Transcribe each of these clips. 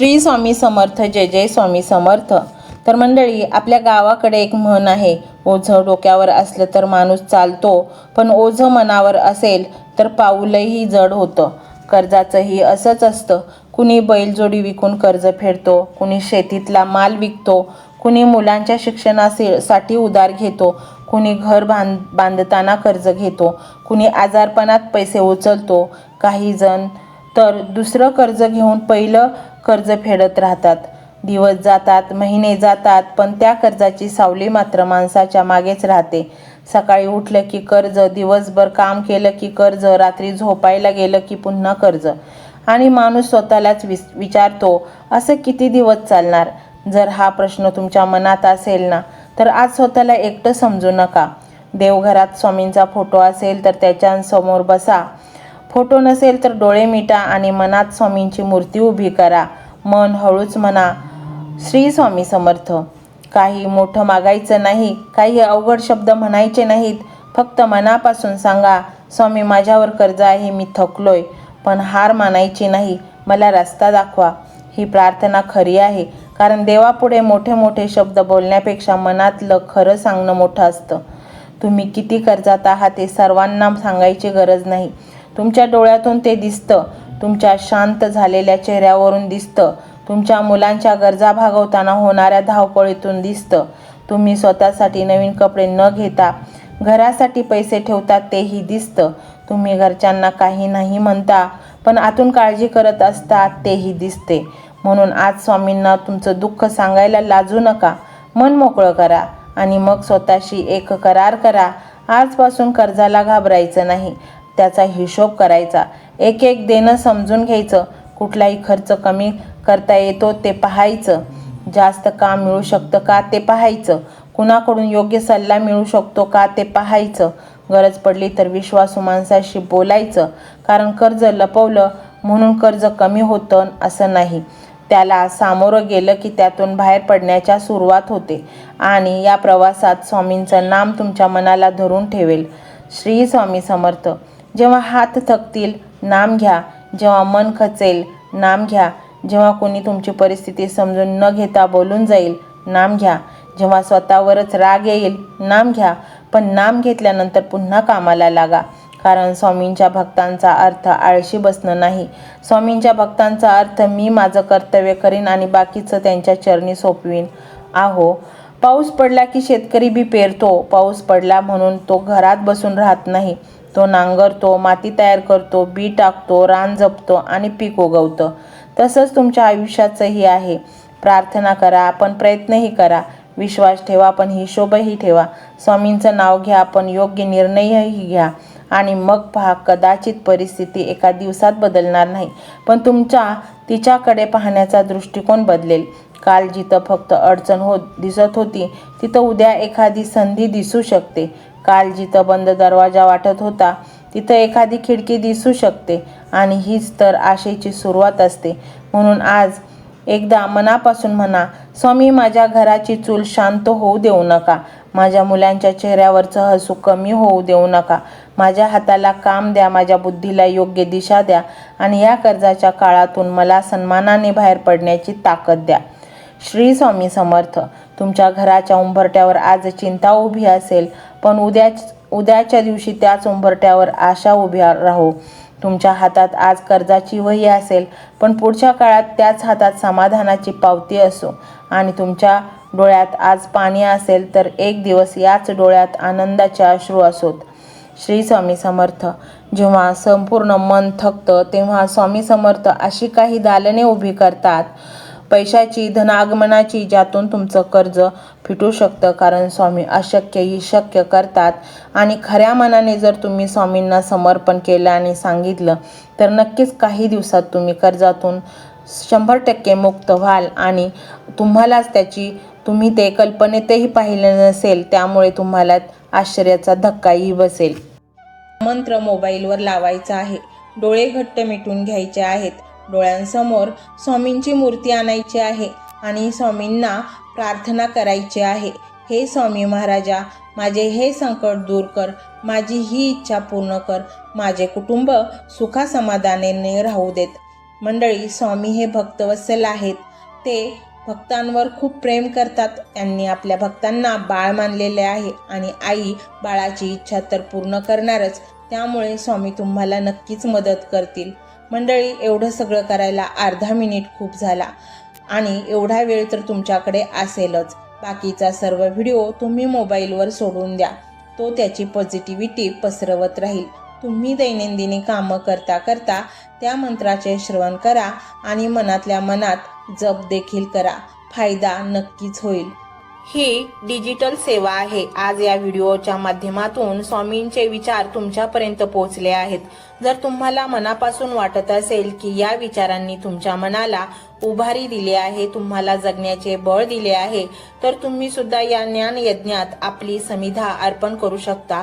श्री स्वामी समर्थ. जय जय स्वामी समर्थ. तर मंडळी, आपल्या गावाकडे एक म्हण आहे, ओझं डोक्यावर असलं तर माणूस चालतो, पण ओझं मनावर असेल तर पाऊलही जड होतं. कर्जाचंही असंच असतं. कुणी बैलजोडी विकून कर्ज फेडतो, कुणी शेतीतला माल विकतो, कुणी मुलांच्या शिक्षणासाठी उधार घेतो, कुणी घर बांधताना कर्ज घेतो, कुणी आजारपणात पैसे उचलतो, काही जण तर दुसरं कर्ज घेऊन पहिलं कर्ज फेडत राहतात. दिवस जातात, महिने जातात, पण त्या कर्जाची सावली मात्र माणसाच्या मागेच राहते. सकाळी उठलं की कर्ज, दिवसभर काम केलं की कर्ज, रात्री झोपायला गेलं की पुन्हा कर्ज. आणि माणूस स्वतःलाच विचारतो, असं किती दिवस चालणार? जर हा प्रश्न तुमच्या मनात असेल ना, तर आज स्वतःला एकटं समजू नका. देवघरात स्वामींचा फोटो असेल तर त्याच्यासमोर बसा. फोटो नसेल तर डोळे मिटा आणि मनात स्वामींची मूर्ती उभी करा. मन हळूच म्हणा, श्री स्वामी समर्थ. काही मोठं मागायचं नाही, काही अवघड शब्द म्हणायचे नाहीत. फक्त मनापासून सांगा, स्वामी माझ्यावर कर्ज आहे, मी थकलोय, पण हार मानायची नाही, मला रस्ता दाखवा. ही प्रार्थना खरी आहे, कारण देवापुढे मोठे मोठे शब्द बोलण्यापेक्षा मनातलं खरं सांगणं मोठं असतं. तुम्ही किती कर्जात आहात हे सर्वांना सांगायची गरज नाही. तुमच्या डोळ्यातून ते दिसतं, तुमच्या शांत झालेल्या चेहऱ्यावरून दिसतं, तुमच्या मुलांच्या गरजा भागवताना होणाऱ्या धावपळीतून दिसतं. तुम्ही स्वतःसाठी नवीन कपडे न घेता घरासाठी पैसे ठेवतात तेही दिसतं. तुम्ही घरच्यांना काही नाही म्हणता, पण आतून काळजी करत असतात तेही दिसते. म्हणून आज स्वामींना तुमचं दुःख सांगायला लाजू नका. मन मोकळं करा आणि मग स्वतःशी एक करार करा. आजपासून कर्जाला घाबरायचं नाही, त्याचा हिशोब करायचा. एक एक देणं समजून घ्यायचं. कुठलाही खर्च कमी करता येतो ते पाहायचं. जास्त काम मिळू शकतं का ते पाहायचं. कुणाकडून योग्य सल्ला मिळू शकतो का ते पाहायचं. गरज पडली तर विश्वासू माणसाशी बोलायचं. कारण कर्ज लपवलं म्हणून कर्ज कमी होतं असं नाही. त्याला सामोरं गेलं की त्यातून बाहेर पडण्याच्या सुरुवात होते. आणि या प्रवासात स्वामींचं नाम तुमच्या मनाला धरून ठेवेल. श्री स्वामी समर्थ. जेव्हा हात थकतील, नाम घ्या. जेव्हा मन खचेल, नाम घ्या. जेव्हा कोणी तुमची परिस्थिती समजून न घेता बोलून जाईल, नाम घ्या. जेव्हा स्वतःवरच राग येईल, नाम घ्या. पण नाम घेतल्यानंतर पुन्हा कामाला लागा. कारण स्वामींच्या भक्तांचा अर्थ आळशी बसणं नाही. स्वामींच्या भक्तांचा अर्थ मी माझं कर्तव्य करीन आणि बाकीचं त्यांच्या चरणी सोपवीन. आहो, पाऊस पडला की शेतकरी बी पेरतो. पाऊस पडला म्हणून तो घरात बसून राहत नाही. तो नांगरतो, माती तयार करतो, बी टाकतो, रान जपतो आणि पीक उगवतं. तसंच तुमच्या आयुष्याचंही आहे. प्रार्थना करा, पण प्रयत्नही करा. विश्वास ठेवा, पण हिशोबही ठेवा. स्वामींचं नाव घ्या, पण योग्य निर्णयही घ्या. आणि मग पहा, कदाचित परिस्थिती एका दिवसात बदलणार नाही, पण तुमचा तिच्याकडे पाहण्याचा दृष्टिकोन बदलेल. काल जिथं फक्त अडचण दिसत होती, तिथं उद्या एखादी संधी दिसू शकते. काल जिथं बंद दरवाजा वाटत होता, तिथं एखादी खिडकी दिसू शकते. आणि हीच तर आशेची सुरुवात असते. म्हणून आज एकदा मनापासून म्हणा, स्वामी माझ्या घराची चूल शांत होऊ देऊ नका. माझ्या मुलांच्या चेहऱ्यावरचं हसू कमी होऊ देऊ नका. माझ्या हाताला काम द्या, माझ्या बुद्धीला योग्य दिशा द्या आणि या कर्जाच्या काळातून मला सन्मानाने बाहेर पडण्याची ताकद द्या. श्री स्वामी समर्थ. तुमच्या घराच्या उंबरट्यावर आज चिंता उभी असेल, पण उद्याच्या दिवशी त्याच उंबरट्यावर आशा उभी राहो. तुमच्या हातात आज कर्जाची वही असेल, पण पुढच्या काळात त्याच हातात समाधानाची पावती असो. आणि तुमच्या डोळ्यात आज पाणी असेल, तर एक दिवस याच डोळ्यात आनंदाचे अश्रू असोत. श्री स्वामी समर्थ. जेव्हा संपूर्ण मन थकतं, तेव्हा स्वामी समर्थ अशी काही दालने उभी करतात, पैशाची, धनागमनाची, ज्यातून तुमचं कर्ज फिटू शकतं. कारण स्वामी अशक्यही शक्य करतात. आणि खऱ्या मनाने जर तुम्ही स्वामींना समर्पण केलं आणि सांगितलं, तर नक्कीच काही दिवसात तुम्ही कर्जातून 100% मुक्त व्हाल. आणि तुम्हालाच तुम्ही ते कल्पनेतही पाहिलं नसेल, त्यामुळे तुम्हाला आश्चर्याचा धक्काही बसेल. मंत्र मोबाईलवर लावायचा आहे. डोळे घट्ट मिटून घ्यायचे आहेत. डोळ्यांसमोर स्वामींची मूर्ती आणायची आहे आणि स्वामींना प्रार्थना करायची आहे. हे स्वामी महाराजा, माझे हे संकट दूर कर, माझी ही इच्छा पूर्ण कर, माझे कुटुंब सुखासमाधानाने राहू देत. मंडळी, स्वामी हे भक्तवत्सल आहेत. ते भक्तांवर खूप प्रेम करतात. त्यांनी आपल्या भक्तांना बाळ मानलेले आहे आणि आई बाळाची इच्छा तर पूर्ण करणारच. त्यामुळे स्वामी तुम्हाला नक्कीच मदत करतील. मंडळी, एवढं सगळं करायला अर्धा मिनिट खूप झाला आणि एवढा वेळ तर तुमच्याकडे असेलच. बाकीचा सर्व व्हिडिओ तुम्ही मोबाईलवर सोडून द्या. तो त्याची पॉझिटिव्हिटी पसरवत राहील. तुम्ही दैनंदिनी कामं करता करता त्या मंत्राचे श्रवण करा आणि मनातल्या मनात जप देखील करा. फायदा नक्कीच होईल. ही डिजिटल सेवा आहे. आज या व्हिडिओच्या माध्यमातून स्वामींचे विचार तुमच्यापर्यंत पोहोचले आहेत. जर तुम्हाला मनापासून वाटत असेल की या विचारांनी तुमच्या मनाला उभारी दिली आहे, तुम्हाला जगण्याचे बळ दिले आहे, तर तुम्ही सुद्धा या ज्ञान यज्ञात आपली समिधा अर्पण करू शकता.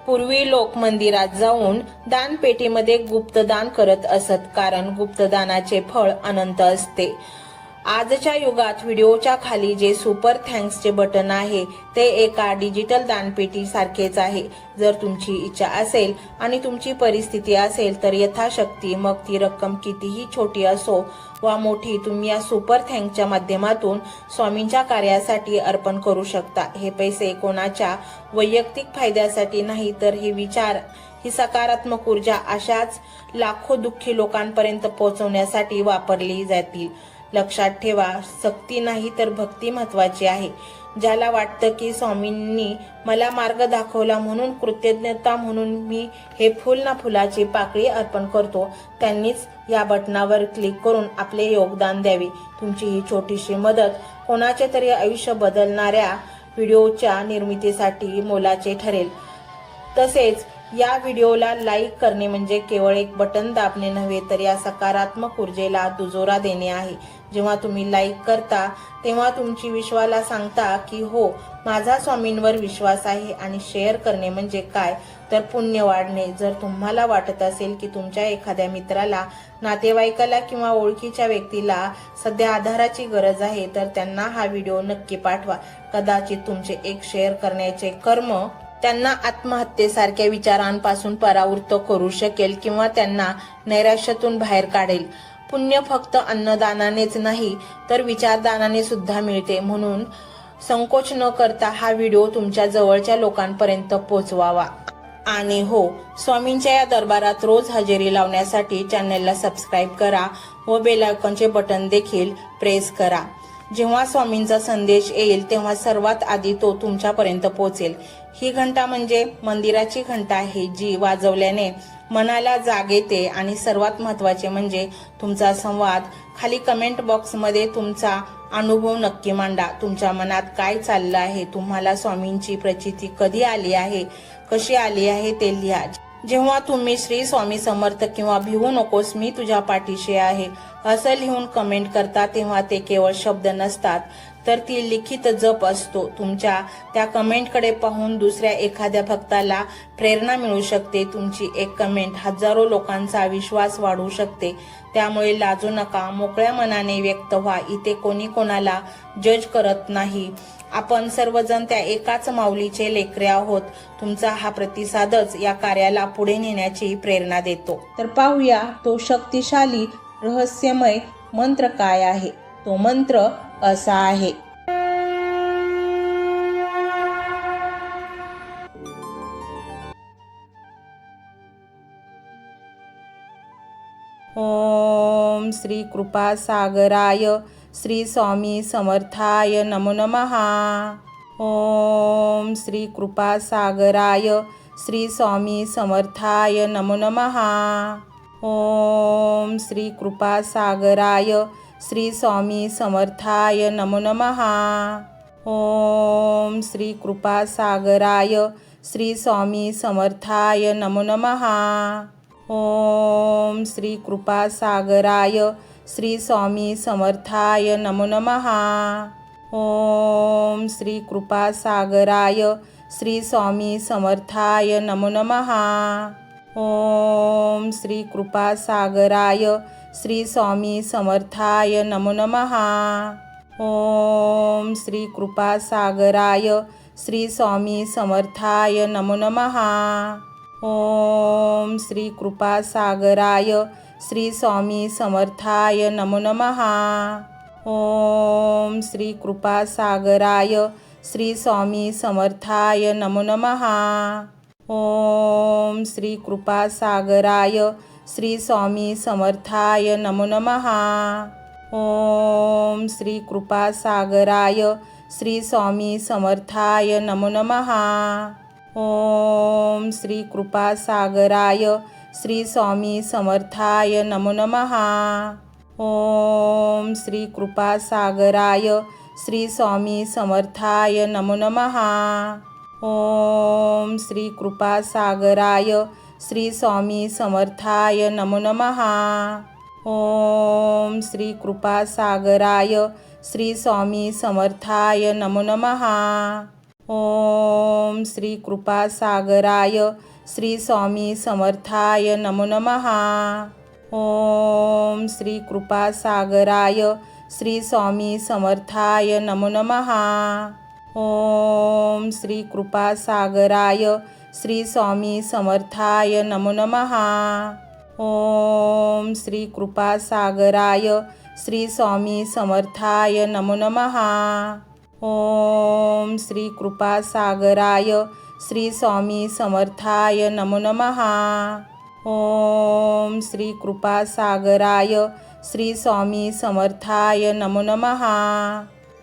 पूर्वी लोक मंदिरात जाऊन दानपेटीमध्ये गुप्तदान करत असत, कारण गुप्तदानाचे फळ अनंत असते. आजच्या युगात व्हिडिओच्या खाली जे सुपर थँक्सचे बटन आहे ते एका डिजिटल दानपेटी सारखेच आहे. जर तुमची इच्छा असेल आणि तुमची परिस्थिती असेल तर यथाशक्ती, मग ती रक्कम कितीही छोटी असो वा मोठी, तुम्ही या सुपर थँक्सच्या माध्यमातून स्वामींच्या कार्यासाठी अर्पण करू शकता. हे पैसे कोणाच्या वैयक्तिक फायद्यासाठी नाही, तर हे विचार, ही सकारात्मक ऊर्जा अशाच लाखो दुःखी लोकांपर्यंत पोहोचवण्यासाठी वापरली जातील. लक्षात ठेवा, सक्ती नाही तर भक्ती महत्वाची आहे. ज्याला वाटतं की स्वामींनी मला मार्ग दाखवला म्हणून कृतज्ञता म्हणून मी हे फुल ना फुलाची पाकळी अर्पण करतो, त्यांनीच या बटनावर क्लिक करून आपले योगदान द्यावे. तुमची ही छोटीशी मदत कोणाचे तरी आयुष्य बदलणाऱ्या व्हिडिओच्या निर्मितीसाठी मोलाचे ठरेल. तसेच या व्हिडिओला लाईक करणे म्हणजे केवळ एक बटन दाबणे नव्हे, तर या सकारात्मक ऊर्जेला दुजोरा देणे आहे. जेव्हा तुम्ही लाईक करता तेव्हा तुमची विश्वाला सांगता की हो, माझा स्वामींवर विश्वास आहे. आणि शेअर करणे म्हणजे काय, तर पुण्य वाढणे. जर तुम्हाला वाटत असेल की तुमच्या एखाद्या मित्राला, नातेवाईकाला किंवा ओळखीच्या व्यक्तीला सध्या आधाराची गरज आहे, तर त्यांना हा व्हिडिओ नक्की पाठवा. कदाचित तुमचे एक शेअर करण्याचे कर्म त्यांना आत्महत्येसारख्या विचारांपासून परावृत्त करू शकेल किंवा त्यांना नैराश्यातून बाहेर काढेल. पुण्य फक्त अन्नदानानेच नाही तर विचारदानाने सुद्धा मिळते. म्हणून संकोच न करता हा व्हिडिओ तुमच्या जवळच्या लोकांपर्यंत पोहोचवावा. आणि हो, स्वामींच्या या दरबारात रोज हजेरी लावण्यासाठी चॅनलला सबस्क्राईब करा व बेल आयकॉनचे बटन देखील प्रेस करा. जेव्हा स्वामींचा संदेश येईल तेव्हा सर्वात आधी तो तुमच्यापर्यंत पोहोचेल. ही घंटा म्हणजे मंदिराची घंटा आहे, जी वाजवल्याने मनाला जाग येते. आणि सर्वात महत्त्वाचे म्हणजे तुमचा संवाद. खाली कमेंट बॉक्समध्ये तुमचा अनुभव नक्की मांडा. तुमच्या मनात काय चाललं आहे, तुम्हाला स्वामींची प्रचिती कधी आली आहे, कशी आली आहे ते लिहा. जेव्हा तुम्ही श्री स्वामी समर्थ किंवा भिवू नकोस मी तुझ्या पाठीशी आहे असं लिहून कमेंट करता, तेव्हा ते केवळ शब्द नसतात, तर ती लिखित जप असतो. तुमच्या त्या कमेंटकडे पाहून दुसऱ्या एखाद्या भक्ताला प्रेरणा मिळू शकते. तुमची एक कमेंट हजारो लोकांचा विश्वास वाढवू शकते. त्यामुळे लाजू नका, मोकळ्या मनाने व्यक्त व्हा. इथे कोणी कोणाला जज करत नाही. आपण सर्वजण त्या एकाच माऊलीचे लेकरे आहोत. तुमचा हा प्रतिसादच या कार्याला पुढे नेण्याची प्रेरणा देतो. तर पाहूया तो शक्तिशाली रहस्यमय मंत्र काय आहे. तो मंत्र असा आहे. ओम श्री कृपा सागराय श्री स्वामी समर्थाय नमो नमः. ओम श्री कृपा सागराय श्री स्वामी समर्थाय नमो नमः. ओम श्री कृपा सागराय श्री स्वामी समर्थाय नमो नमः. ओम श्री कृपा सागराय श्री स्वामी समर्थाय नमो नमः. ओम श्री कृपा सागराय श्री स्वामी समर्थाय नमो नमः. ओम श्री कृपा सागराय श्री स्वामी समर्थाय नमो नमः. ओम श्री कृपा सागराय श्री स्वामी समर्थाय नमो नमः. ओम श्री कृपा सागराय श्री स्वामी समर्थाय नमो नमः. ओम श्री कृपा सागराय श्री स्वामी समर्थाय नमो नमः। ओम श्री कृपासागराय श्री स्वामी समर्थाय नमो नमः। ओम श्री कृपासागराय श्री स्वामी समर्थाय नमो नमः। ओम श्री कृपासागराय श्री स्वामी समर्थाय नमो नमः। ओम श्री कृपासागराय श्री स्वामी समर्थाय नमो नमः। ओम श्री कृपासागराय श्री स्वामी समर्थाय नमो नमः। ओम श्री कृपासागराय श्री स्वामी समर्थाय नमो नमः। ओम श्री कृपासागराय श्री स्वामी समर्थाय नमो नमः। ओम श्री कृपासागराय श्री स्वामी समर्थाय नमो नमः। ओम श्री कृपासागराय श्री स्वामी समर्थाय नमो नमः। ओम श्री कृपासागराय श्री स्वामी समर्थाय नमो नमः। ओम श्री कृपासागराय श्री स्वामी समर्थाय नमो नमः। ओम श्री कृपासागराय श्री स्वामी समर्थाय नमो नमः। ओम श्री कृपासागराय श्री स्वामी समर्थाय नमो नमः।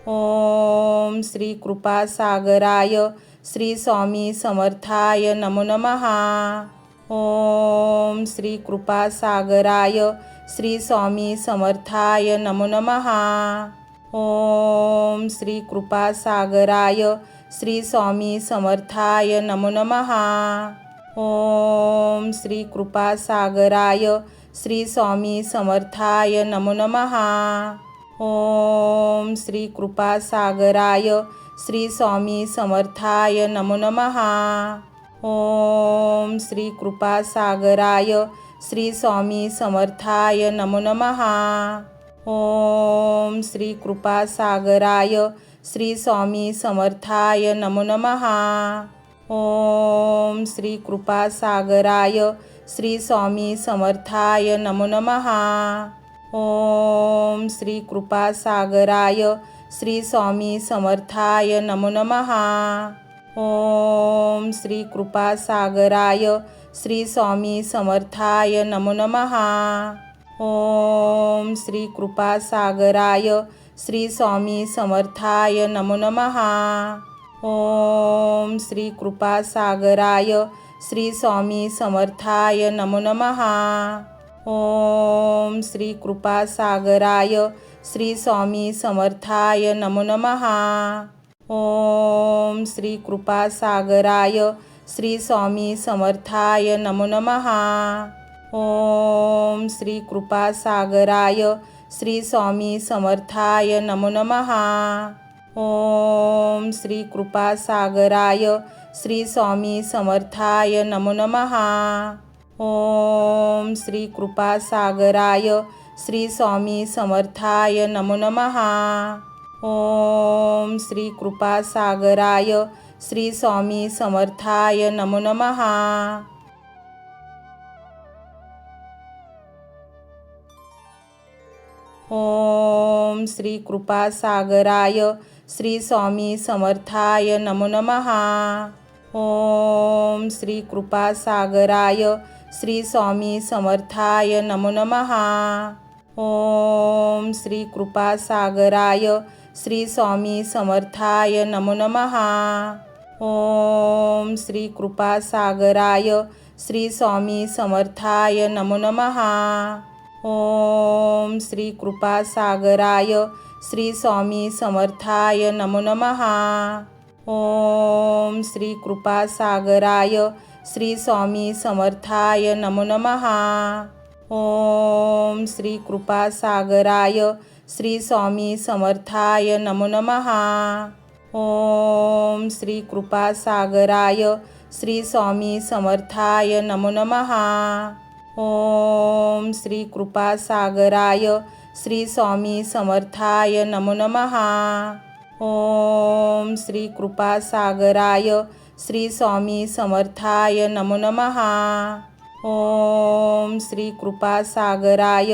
ओम श्री कृपासागराय श्री स्वामी समर्थाय नमो नमः। ओम श्री कृपासागराय श्री स्वामी समर्थाय नमो नमः। ओम श्री कृपासागराय श्री स्वामी समर्थाय नमो नमः। ओम श्री कृपासागराय श्री स्वामी समर्थाय नमो नमः। ओम श्री कृपासागराय श्री स्वामी समर्थाय नमो नमः। ओम श्री कृपासागराय श्री स्वामी समर्थाय नमो नमः। ओम श्री कृपासागराय श्री स्वामी समर्थाय नमो नमः। ओम श्री कृपासागराय श्री स्वामी समर्थाय नमो नमः। ओम श्री कृपासागराय श्री स्वामी समर्थाय नमो नमः। ओम श्री कृपासागराय श्री स्वामी समर्थाय नमो नमः। ओम श्री कृपासागराय श्री स्वामी समर्थाय नमो नमः। ओम श्री कृपासागराय श्री स्वामी समर्थाय नमो नमः। ओम श्री कृपासागराय श्री स्वामी समर्थाय नमो नमः। ओम श्री कृपासागराय श्री स्वामी समर्थाय नमो नमः। ओम श्री कृपासागराय श्री स्वामी समर्थाय नमो नमः। ओम श्री कृपासागराय श्री स्वामी समर्थाय नमो नमः। ओम श्री कृपासागराय श्री स्वामी समर्थाय नमो नमः। ओम श्री कृपासागराय श्री स्वामी समर्थाय नमो नमः। ओम श्री कृपासागराय श्री स्वामी समर्थाय नमो नमः। ओम श्री कृपासागराय श्री स्वामी समर्थाय नमो नमः। ओम श्री कृपासागराय श्री स्वामी समर्थाय नमो नमः। ओम श्री कृपासागराय श्री स्वामी समर्थाय नमो नमः। ओम श्री कृपासागराय श्री स्वामी समर्थाय नमो नमः। ओम श्री कृपासागराय श्री स्वामी समर्थाय नमो नमः। ओम श्री कृपासागराय श्री स्वामी समर्थाय नमो नमः। ओम श्री कृपासागराय श्री स्वामी समर्थाय नमो नमः। ओम श्री कृपासागराय श्री स्वामी समर्थाय नमो नमः। ओम श्री कृपासागराय श्री स्वामी समर्थाय नमो नमः। ओम श्री कृपासागराय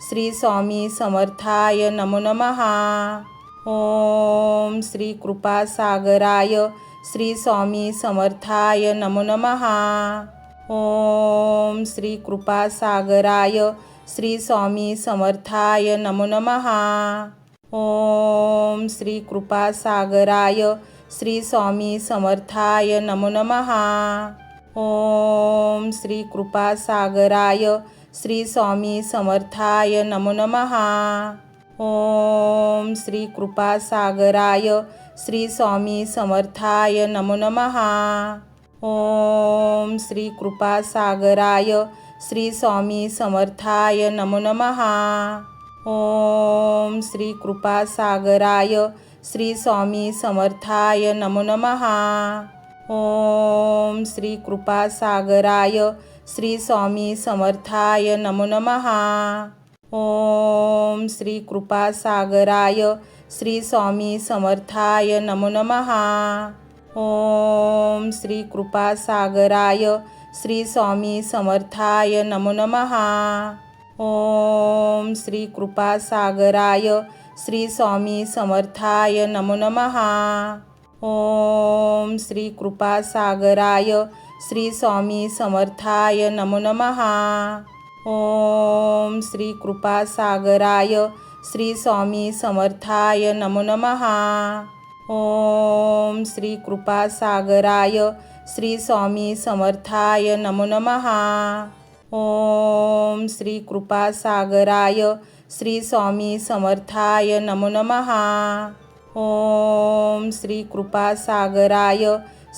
श्री स्वामी समर्थाय नमो नमः. ओम श्री कृपासागराय श्री स्वामी समर्थाय नमो नमः. ओम श्री कृपासागराय श्री स्वामी समर्थाय नमो नमः. ओम श्री कृपासागराय श्री स्वामी समर्थाय नमो नमः. ओम श्री कृपासागराय श्री स्वामी समर्थाय नमो नमः. ओम श्री कृपासागराय श्री स्वामी समर्थाय नमो नमः. ओम श्री कृपासागराय श्री स्वामी समर्थाय नमो नमः. ओम श्री कृपासागराय श्री स्वामी समर्थाय नमो नमः. ओम श्री कृपासागराय श्री स्वामी समर्थाय नमो नमः. ओम श्री कृपासागराय श्री स्वामी समर्थाय नमो नमः. ओम श्री कृपासागराय श्री स्वामी समर्थाय नमो नमः. ओम श्री कृपासागराय श्री स्वामी समर्थाय नमो नमः. ओम श्री कृपासागराय श्री स्वामी समर्थाय नमो नमः. ओम श्री कृपासागराय श्री स्वामी समर्थाय नमो नमः. ओम श्री कृपासागराय श्री स्वामी समर्थाय नमो नमः. ओम श्री कृपासागराय श्री स्वामी समर्थाय नमो नमः. ओम श्री कृपासागराय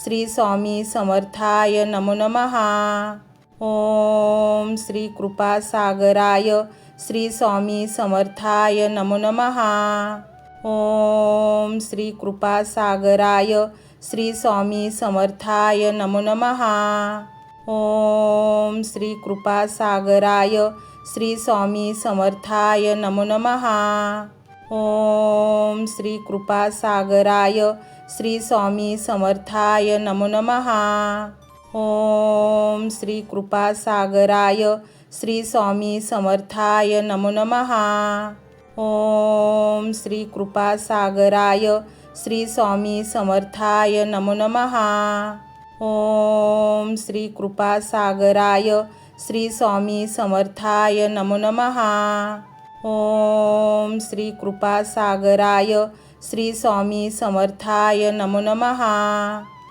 श्री स्वामी समर्थाय नमो नमः. ओम श्री कृपासागराय श्री स्वामी समर्थाय नमो नमः. ओम श्री कृपासागराय श्री स्वामी समर्थाय नमो नमः. ओम श्री कृपासागराय श्री स्वामी समर्थाय नमो नमः. ओम श्री कृपासागराय श्री स्वामी समर्थाय नमो नमः. ओम श्री कृपासागराय श्री स्वामी समर्थाय नमो नमः. ओम श्री कृपासागराय श्री स्वामी समर्थाय नमो नमः. ओम श्री कृपासागराय श्री स्वामी समर्थाय नमो नमः. ओम श्री कृपासागराय श्री स्वामी समर्थाय नमो नमः.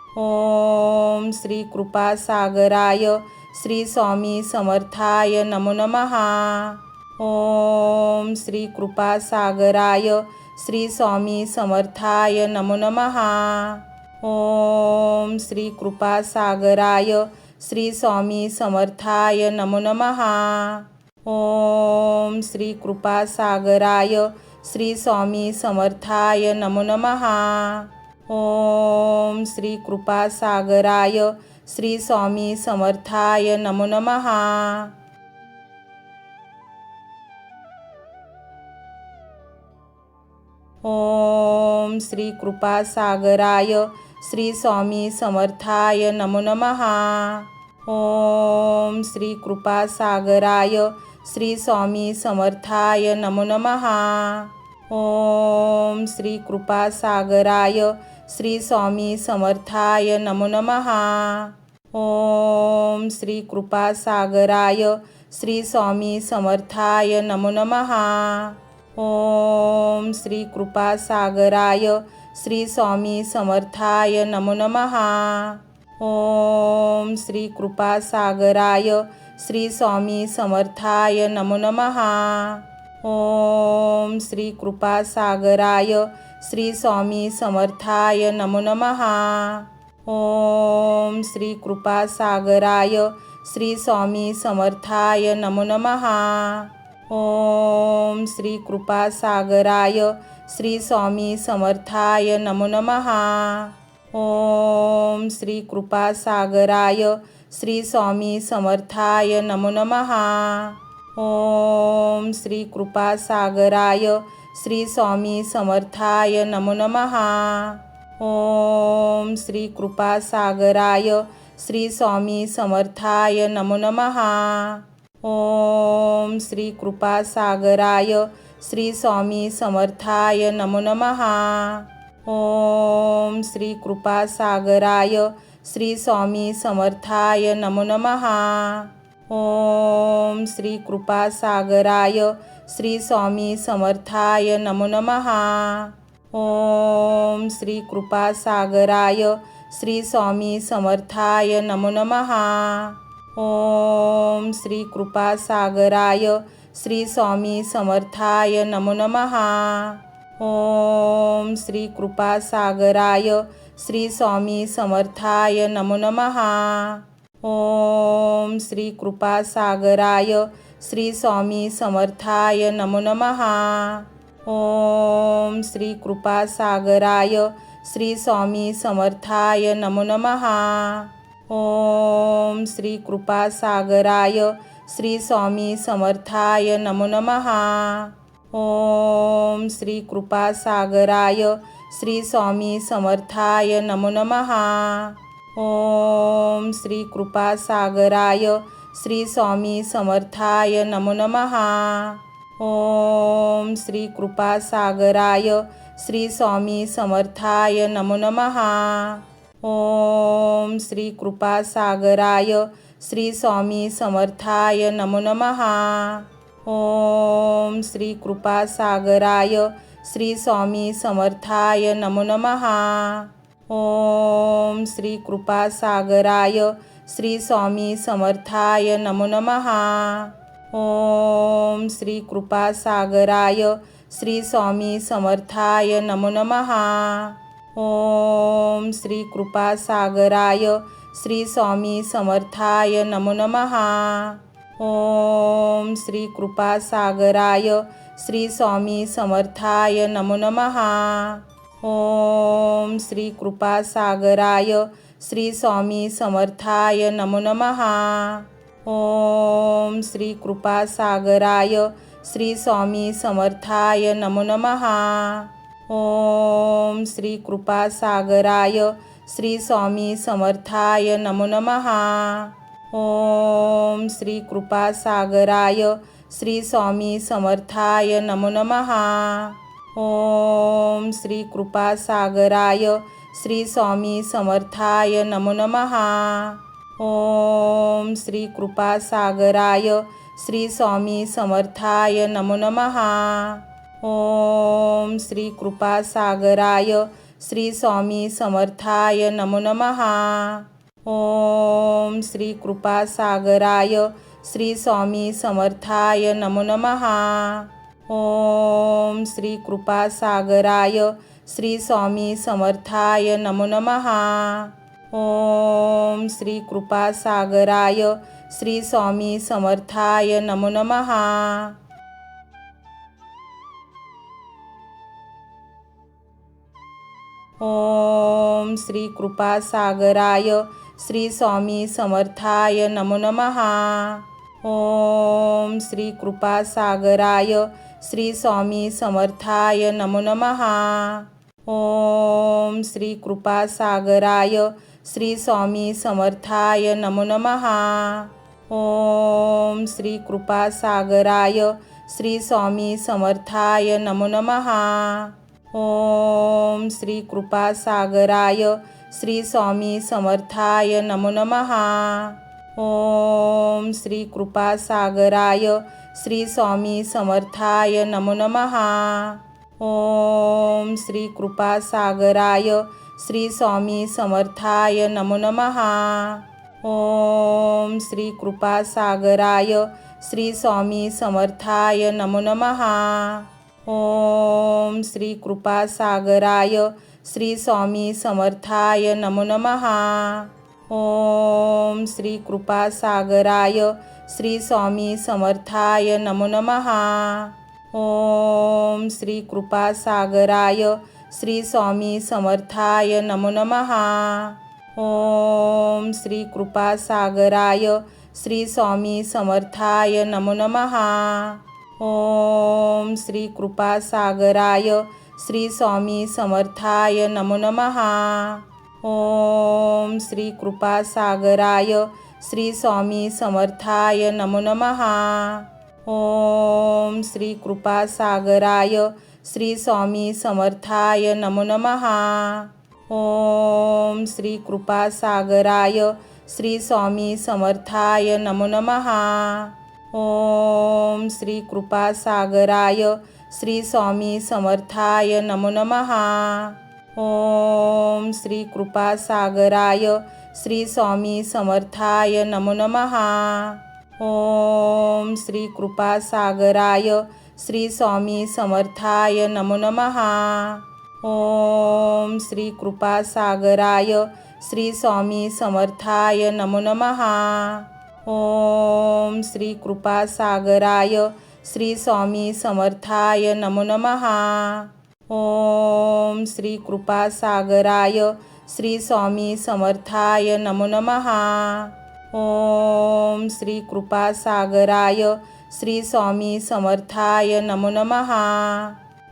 ओम श्री कृपासागराय श्री स्वामी समर्थाय नमो नमः. ओम श्री कृपासागराय श्री स्वामी समर्थाय नमो नमः. ओम श्री कृपासागराय श्री स्वामी समर्थाय नमो नमः. ओम श्री कृपासागराय श्री स्वामी समर्थाय नमो नमः. ओम श्री कृपासागराय श्री स्वामी समर्थाय नमो नमः. ओम श्री कृपासागराय श्री स्वामी समर्थाय नमो नमः. ओम श्री कृपासागराय श्री स्वामी समर्थाय नमो नमः. ओम श्री कृपासागराय श्री स्वामी समर्थाय नमो नमः. ओम श्री कृपासागराय श्री स्वामी समर्थाय नमो नमः. ओम श्री कृपासागराय श्री स्वामी समर्थाय नमो नमः. ओम श्री कृपासागराय श्री स्वामी समर्थाय नमो नमः. ओम श्री कृपासागराय श्री स्वामी समर्थाय नमो नमः. ओम श्री कृपासागराय श्री स्वामी समर्थाय नमो नमः. ओम श्री कृपासागराय श्री स्वामी समर्थाय नमो नमः. ओम श्री कृपासागराय श्री स्वामी समर्थाय नमो नमः. ओम श्री कृपासागराय श्री स्वामी समर्थाय नमो नमः. ओम श्री कृपासागराय श्री स्वामी समर्थाय नमो नमः। ओम श्री कृपासागराय श्री स्वामी समर्थाय नमो नमः। ओम श्री कृपासागराय श्री स्वामी समर्थाय नमो नमः। ओम श्री कृपासागराय श्री स्वामी समर्थाय नमो नमः। ओम श्री कृपासागराय श्री स्वामी समर्थाय नमो नमः। ओम श्री कृपासागराय श्री स्वामी समर्थाय नमो नमः। ओम श्री कृपासागराय श्री स्वामी समर्थाय नमो नमः। ओम श्री कृपासागराय श्री स्वामी समर्थाय नमो नमः। ओम श्री कृपासागराय श्री स्वामी समर्थाय नमो नमः। ओम श्री कृपासागराय श्री स्वामी समर्थाय नमो नमः। ओम श्री कृपासागराय श्री स्वामी समर्थाय नमो नमः। ओम श्री कृपासागराय श्री स्वामी समर्थाय नमो नमः। ओम श्री कृपासागराय श्री स्वामी समर्थाय नमो नमः। ओम श्री कृपासागराय श्री स्वामी समर्थाय नमो नमः। ओम श्री कृपासागराय श्री स्वामी समर्थाय नमो नमः। ओम श्री कृपासागराय श्री स्वामी समर्थाय नमो नमः। ओम श्री कृपासागराय श्री स्वामी समर्थाय नमो नमः। ओम श्री कृपासागराय श्री स्वामी समर्थाय नमो नमः। ओम श्री कृपासागराय श्री स्वामी समर्थाय नमो नमः। ओम श्री कृपासागराय श्री स्वामी समर्थाय नमो नमः। ओम श्री कृपासागराय श्री स्वामी समर्थाय नमो नमः। ओम श्री कृपासागराय श्री स्वामी समर्थाय नमो नमः। ओम श्री कृपासागराय श्री स्वामी समर्थाय नमो नमः। ओम श्री कृपासागराय श्री स्वामी समर्थाय नमो नमः। ओम श्री कृपासागराय श्री स्वामी समर्थाय नमो नमः। ओम श्री कृपासागराय श्री स्वामी समर्थाय नमो नमः। ओम श्री कृपासागराय श्री स्वामी समर्थाय नमो नमः। ओम श्री कृपासागराय श्री स्वामी समर्थाय नमो नमः। ओम श्री कृपासागराय श्री स्वामी समर्थाय नमो नमः। ओम श्री कृपासागराय श्री स्वामी समर्थाय नमो नमः। ओम श्री कृपासागराय श्री स्वामी समर्थाय नमो नमः। ओम श्री कृपासागराय श्री स्वामी समर्थाय नमो नमः। ओम श्री कृपासागराय श्री स्वामी समर्थाय नमो नमः। ओम श्री कृपासागराय श्री स्वामी समर्थाय नमो नमः। ओम श्री कृपासागराय श्री स्वामी समर्थाय नमो नमः। ओम श्री कृपासागराय श्री स्वामी समर्थाय नमो नमः। ओम श्री कृपासागराय श्री स्वामी समर्थाय नमो नमः। ओम श्री कृपासागराय श्री स्वामी समर्थाय नमो नमः। ओम श्री कृपासागराय श्री स्वामी समर्थाय नमो नमः। ओम श्री कृपासागराय श्री स्वामी समर्थाय नमो नमः। ओम श्री कृपासागराय श्री स्वामी समर्थाय नमो नमः। ओम श्री कृपासागराय श्री स्वामी समर्थाय नमो नमः। ओम श्री कृपासागराय श्री स्वामी समर्थाय नमो नमः. ओम श्री कृपासागराय श्री स्वामी समर्थाय नमो नमः. ओम श्री कृपासागराय श्री स्वामी समर्थाय नमो नमः. ओम श्री कृपासागराय श्री स्वामी समर्थाय नमो नमः. ओम श्री कृपासागराय श्री स्वामी समर्थाय नमो नमः. ओम श्री कृपासागराय श्री स्वामी समर्थाय नमो नमः. ओम श्री कृपासागराय श्री स्वामी समर्थाय नमो नमः. ओम श्री कृपासागराय श्री स्वामी समर्थाय नमो नमः. ओम श्री कृपासागराय श्री स्वामी समर्थाय नमो नमः. ओम श्री कृपासागराय श्री स्वामी समर्थाय नमो नमः.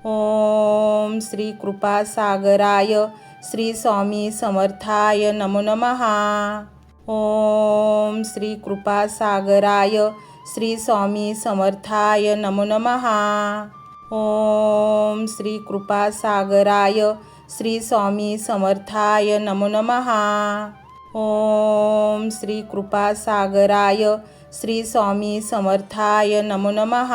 ओम श्री कृपासागराय श्री स्वामी समर्थाय नमो नमः. ओम श्री कृपासागराय श्री स्वामी समर्थाय नमो नमः. ओम श्री कृपासागराय श्री स्वामी समर्थाय नमो नमः. ओम श्री कृपासागराय श्री स्वामी समर्थाय नमो नमः.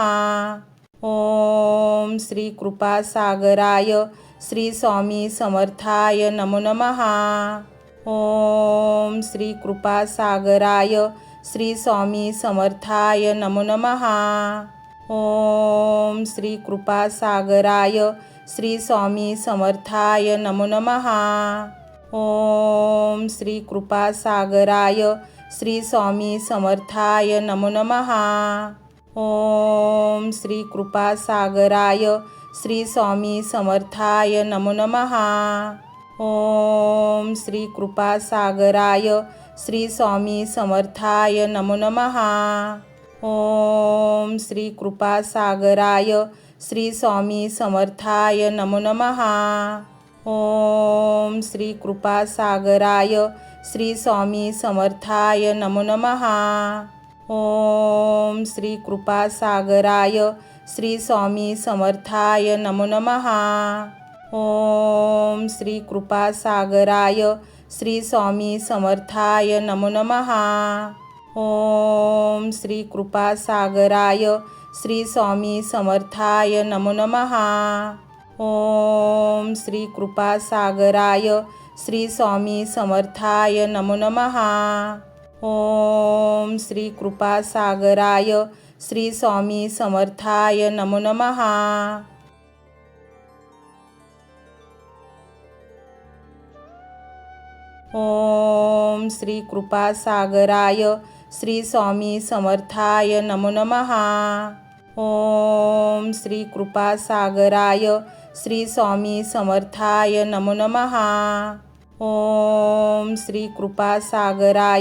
ओम श्री कृपासागराय श्री स्वामी समर्थाय नमो नमः. ओम श्री कृपासागराय श्री स्वामी समर्थाय नमो नमः. ओम श्री कृपासागराय श्री स्वामी समर्थाय नमो नमः. ओम श्री कृपासागराय श्री स्वामी समर्थाय नमो नमः. ओम श्री कृपासागराय श्री स्वामी समर्थाय नमो नमः. ओम श्री कृपासागराय श्री स्वामी समर्थाय नमो नमः. ओम श्री कृपासागराय श्री स्वामी समर्थाय नमो नमः. ओम श्री कृपासागराय श्री स्वामी समर्थाय नमो नमः. ओम श्री कृपासागराय श्री स्वामी समर्थाय नमो नमः. ओम श्री कृपासागराय श्री स्वामी समर्थाय नमो नमः. ओम श्री कृपासागराय श्री स्वामी समर्थाय नमो नमः. ओम श्री कृपासागराय श्री स्वामी समर्थाय नमो नमः. ओम श्री कृपासागराय श्री स्वामी समर्थाय नमो नमः. ओम श्री कृपासागराय श्री स्वामी समर्थाय नमो नमः. ओम श्री कृपासागराय श्री स्वामी समर्थाय नमो नमः. ओम श्री कृपासागराय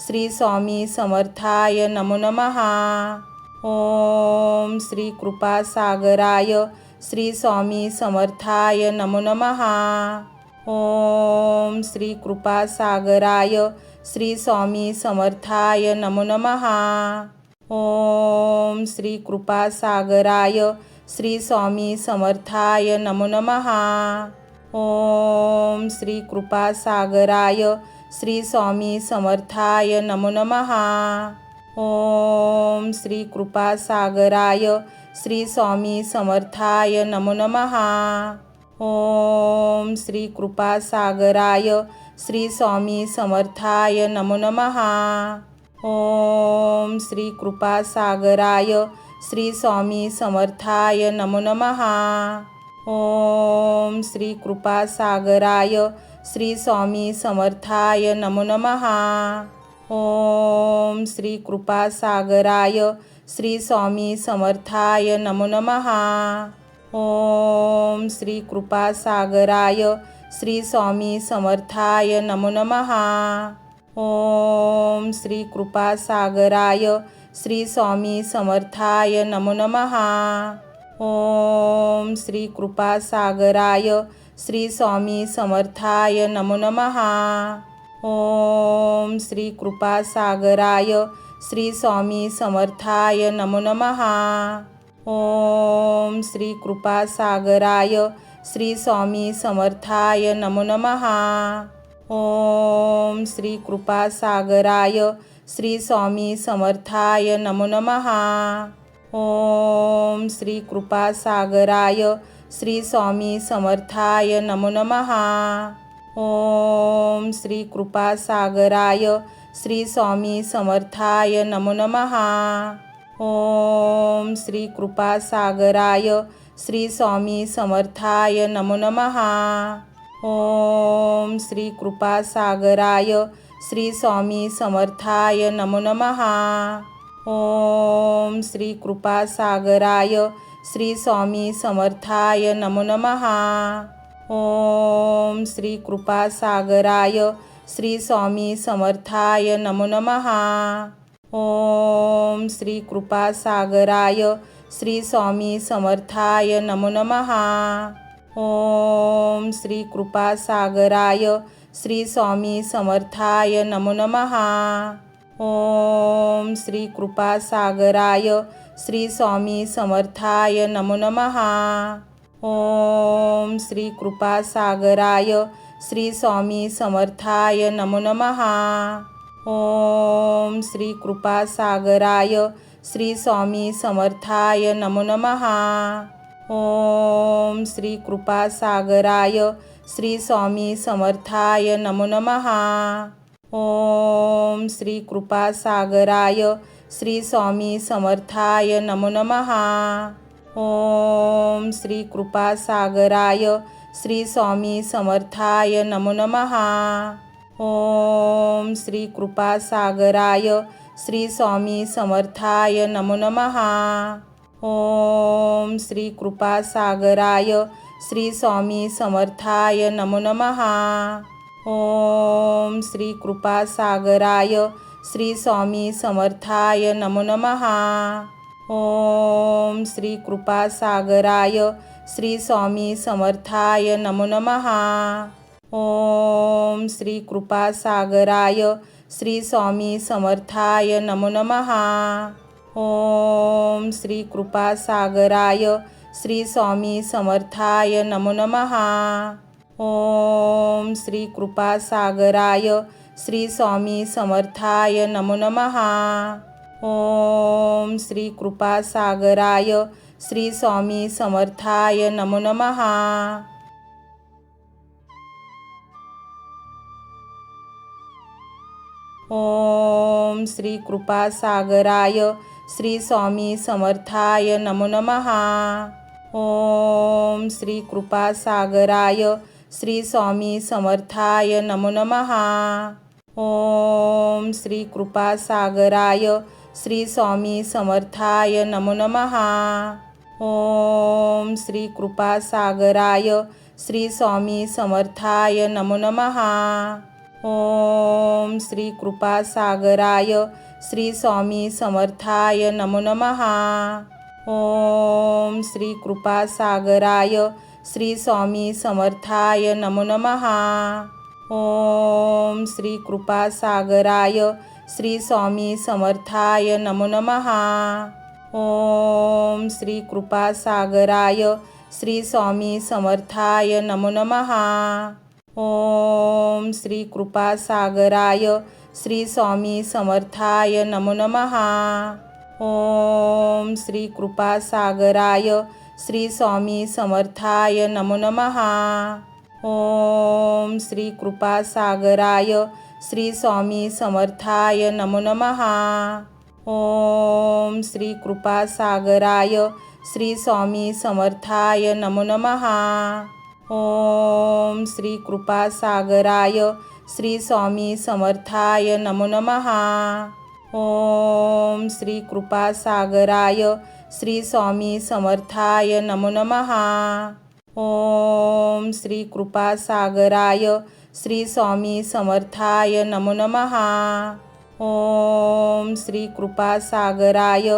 श्री स्वामी समर्थाय नमो नमः. ओम श्री कृपासागराय श्री स्वामी समर्थाय नमो नमः. ओम श्री कृपासागराय श्री स्वामी समर्थाय नमो नमः. ओम श्री कृपासागराय श्री स्वामी समर्थाय नमो नमः. ओम श्री कृपासागराय श्री स्वामी समर्थाय नमो नमः. ओम श्री कृपासागराय श्री स्वामी समर्थाय नमो नमः. ओम श्री कृपासागराय श्री स्वामी समर्थाय नमो नमः. ओम श्री कृपासागराय श्री स्वामी समर्थाय नमो नमः. ओम श्री कृपासागराय श्री स्वामी समर्थाय नमो नमः. ओम श्री कृपासागराय श्री स्वामी समर्थाय नमो नमः. ओम श्री कृपासागराय श्री स्वामी समर्थाय नमो नमः. ओम श्री कृपासागराय श्री स्वामी समर्थाय नमो नमः. ओम श्री कृपासागराय श्री स्वामी समर्थाय नमो नमः। ओम श्री कृपासागराय श्री स्वामी समर्थाय नमो नमः। ओम श्री कृपासागराय श्री स्वामी समर्थाय नमो नमः। ओम श्री कृपासागराय श्री स्वामी समर्थाय नमो नमः। ओम श्री कृपासागराय श्री स्वामी समर्थाय नमो नमः। ओम श्री कृपासागराय श्री स्वामी समर्थाय नमो नमः। ओम श्री कृपासागराय श्री स्वामी समर्थाय नमो नमः। ओम श्री कृपासागराय श्री स्वामी समर्थाय नमो नमः। ओम श्री कृपासागराय श्री स्वामी समर्थाय नमो नमः। ओम श्री कृपासागराय श्री स्वामी समर्थाय नमो नमः। ओम श्री कृपासागराय श्री स्वामी समर्थाय नमो नमः। ओम श्री कृपासागराय श्री स्वामी समर्थाय नमो नमः। ओम श्री कृपासागराय श्री स्वामी समर्थाय नमो नमः। ओम श्री कृपासागराय श्री स्वामी समर्थाय नमो नमः। ओम श्री कृपासागराय श्री स्वामी समर्थाय नमो नमः। ओम श्री कृपासागराय श्री स्वामी समर्थाय नमो नमः। ओम श्री कृपासागराय श्री स्वामी समर्थाय नमो नमः। ओम श्री कृपासागराय श्री स्वामी समर्थाय नमो नमः। ओम श्री कृपासागराय श्री स्वामी समर्थाय नमो नमः। ओम श्री कृपासागराय श्री स्वामी समर्थाय नमो नमः। ओम श्री कृपासागराय श्री स्वामी समर्थाय नमो नमः। ओम श्री कृपासागराय श्री स्वामी समर्थाय नमो नमः। ओम श्री कृपासागराय श्री स्वामी समर्थाय नमो नमः। ओम श्री कृपासागराय श्री स्वामी समर्थाय नमो नमः। ओम श्री कृपासागराय श्री स्वामी समर्थाय नमो नमः। ओम श्री कृपासागराय श्री स्वामी समर्थाय नमो नमः। ओम श्री कृपासागराय श्री स्वामी समर्थाय नमो नमः। ओम श्री कृपासागराय श्री स्वामी समर्थाय नमो नमः। ओम श्री कृपासागराय श्री स्वामी समर्थाय नमो नमः। ओम श्री कृपासागराय श्री स्वामी समर्थाय नमो नमः। ओम श्री कृपासागराय श्री स्वामी समर्थाय नमो नमः। ओम श्री कृपासागराय श्री स्वामी समर्थाय नमो नमः। ओम श्री कृपासागराय श्री स्वामी समर्थाय नमो नमः। ओम श्री कृपासागराय श्री स्वामी समर्थाय नमो नमः। ओम श्री कृपासागराय श्री स्वामी समर्थाय नमो नमः। ओम श्री कृपासागराय श्री स्वामी समर्थाय नमो नमः। ओम श्री कृपासागराय श्री स्वामी समर्थाय नमो नमः। ओम श्री कृपासागराय श्री स्वामी समर्थाय नमो नमः। ओम श्री कृपासागराय श्री स्वामी समर्थाय नमो नमः। ओम श्री कृपासागराय श्री स्वामी समर्थाय नमो नमः। ओम श्री कृपासागराय श्री स्वामी समर्थाय नमो नमः। ओम श्री कृपासागराय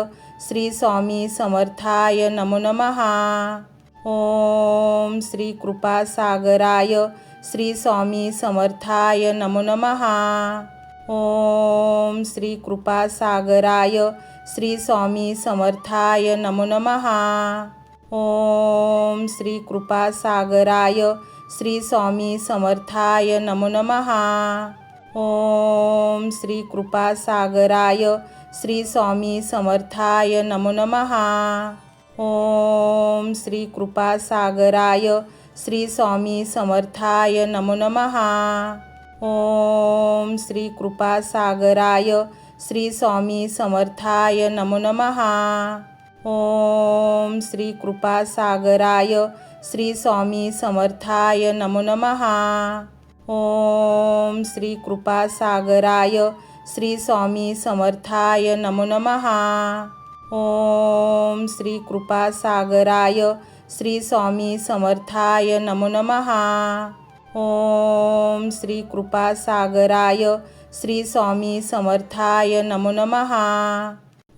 श्री स्वामी समर्थाय नमो नमः। ओम श्री कृपासागराय श्री स्वामी समर्थाय नमो नमः। ओम श्री कृपासागराय श्री स्वामी समर्थाय नमो नमः। ओम श्री कृपासागराय श्री स्वामी समर्थाय नमो नमः। ओम श्री कृपासागराय श्री स्वामी समर्थाय नमो नमः। ओम श्री कृपासागराय श्री स्वामी समर्थाय नमो नमः। ओम श्री कृपासागराय श्री स्वामी समर्थाय नमो नमः। ओम श्री कृपासागराय श्री स्वामी समर्थाय नमो नमः। ओम श्री कृपासागराय श्री स्वामी समर्थाय नमो नमः। ओम श्री कृपासागराय श्री स्वामी समर्थाय नमो नमः। ओम श्री कृपासागराय श्री स्वामी समर्थाय नमो नमः।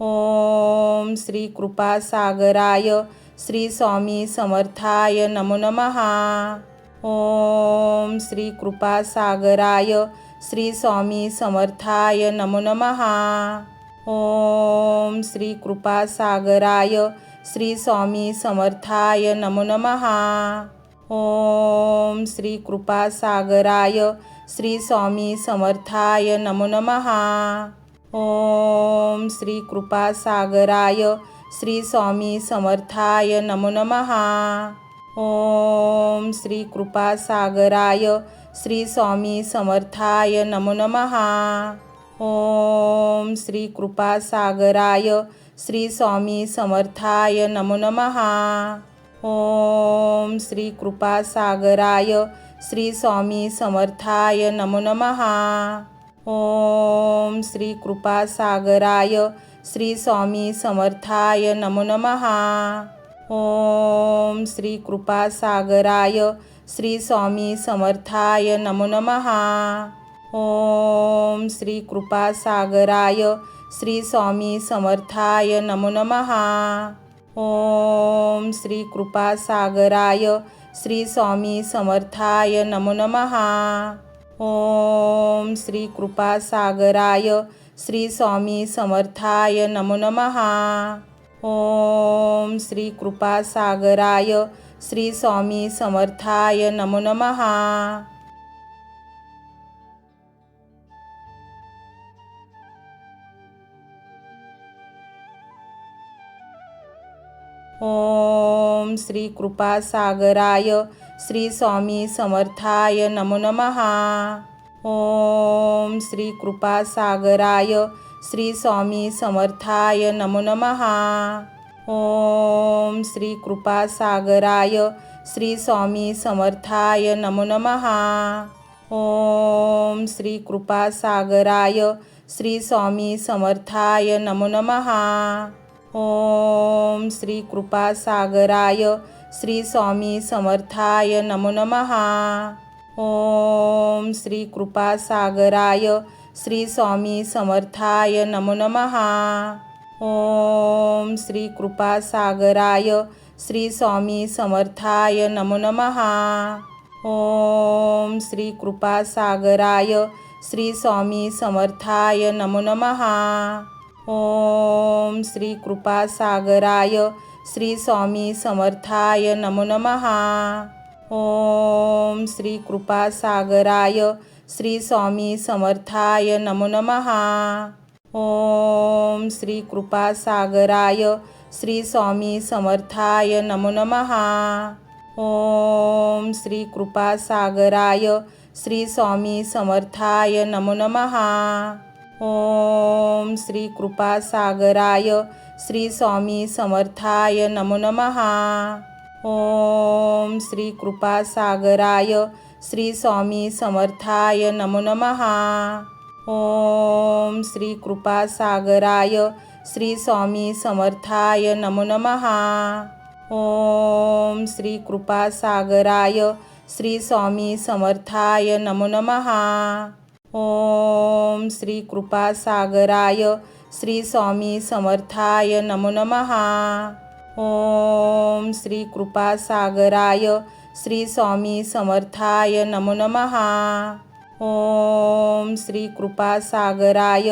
ओम श्री कृपासागराय श्री स्वामी समर्थाय नमो नमः। ओम श्री कृपासागराय श्री स्वामी समर्थाय नमो नमः। ओम श्री कृपासागराय श्री स्वामी समर्थाय नमो नमः। ओम श्री कृपासागराय श्री स्वामी समर्थाय नमो नमः। ओम श्री कृपासागराय श्री स्वामी समर्थाय नमो नमः। ओम श्री कृपासागराय श्री स्वामी समर्थाय नमो नमः। ओम श्री कृपासागराय श्री स्वामी समर्थाय नमो नमः। ओम श्री कृपासागराय श्री स्वामी समर्थाय नमो नमः। ओम श्री कृपासागराय श्री स्वामी समर्थाय नमो नमः। ओम श्री कृपासागराय श्री स्वामी समर्थाय नमो नमः। ओम श्री कृपासागराय श्री स्वामी समर्थाय नमो नमः। ओम श्री कृपासागराय श्री स्वामी समर्थाय नमो नमः। ओम श्री कृपासागराय श्री स्वामी समर्थाय नमो नमः। ओम श्री कृपासागराय श्री स्वामी समर्थाय नमो नमः। ओम श्री कृपासागराय श्री स्वामी समर्थाय नमो नमः। ओम श्री कृपासागराय श्री स्वामी समर्थाय नमो नमः। ओम श्री कृपासागराय श्री स्वामी समर्थाय नमो नमः। ओम श्री कृपासागराय श्री स्वामी समर्थाय नमो नमः। ओम श्री कृपासागराय श्री स्वामी समर्थाय नमो नमः। ओम श्री कृपासागराय श्री स्वामी समर्थाय नमो नमः। ओम श्री कृपासागराय श्री स्वामी समर्थाय नमो नमः। ओम श्री कृपासागराय श्री स्वामी समर्थाय नमो नमः। ओम श्री कृपासागराय श्री स्वामी समर्थाय नमो नमः। ओम श्री कृपासागराय श्री स्वामी समर्थाय नमो नमः। ओम श्री कृपासागराय श्री स्वामी समर्थाय नमो नमः। ओम श्री कृपासागराय श्री स्वामी समर्थाय नमो नमः। ओम श्री कृपासागराय श्री स्वामी समर्थाय नमो नमः। ओम श्री कृपासागराय श्री स्वामी समर्थाय नमो नमः। ओम श्री कृपासागराय श्री स्वामी समर्थाय नमो नमः। ओम श्री कृपासागराय श्री स्वामी समर्थाय नमो नमः। ओम श्री कृपासागराय श्री स्वामी समर्थाय नमो नमः। ओम श्री कृपासागराय श्री स्वामी समर्थाय नमो नमः. ओम श्री कृपासागराय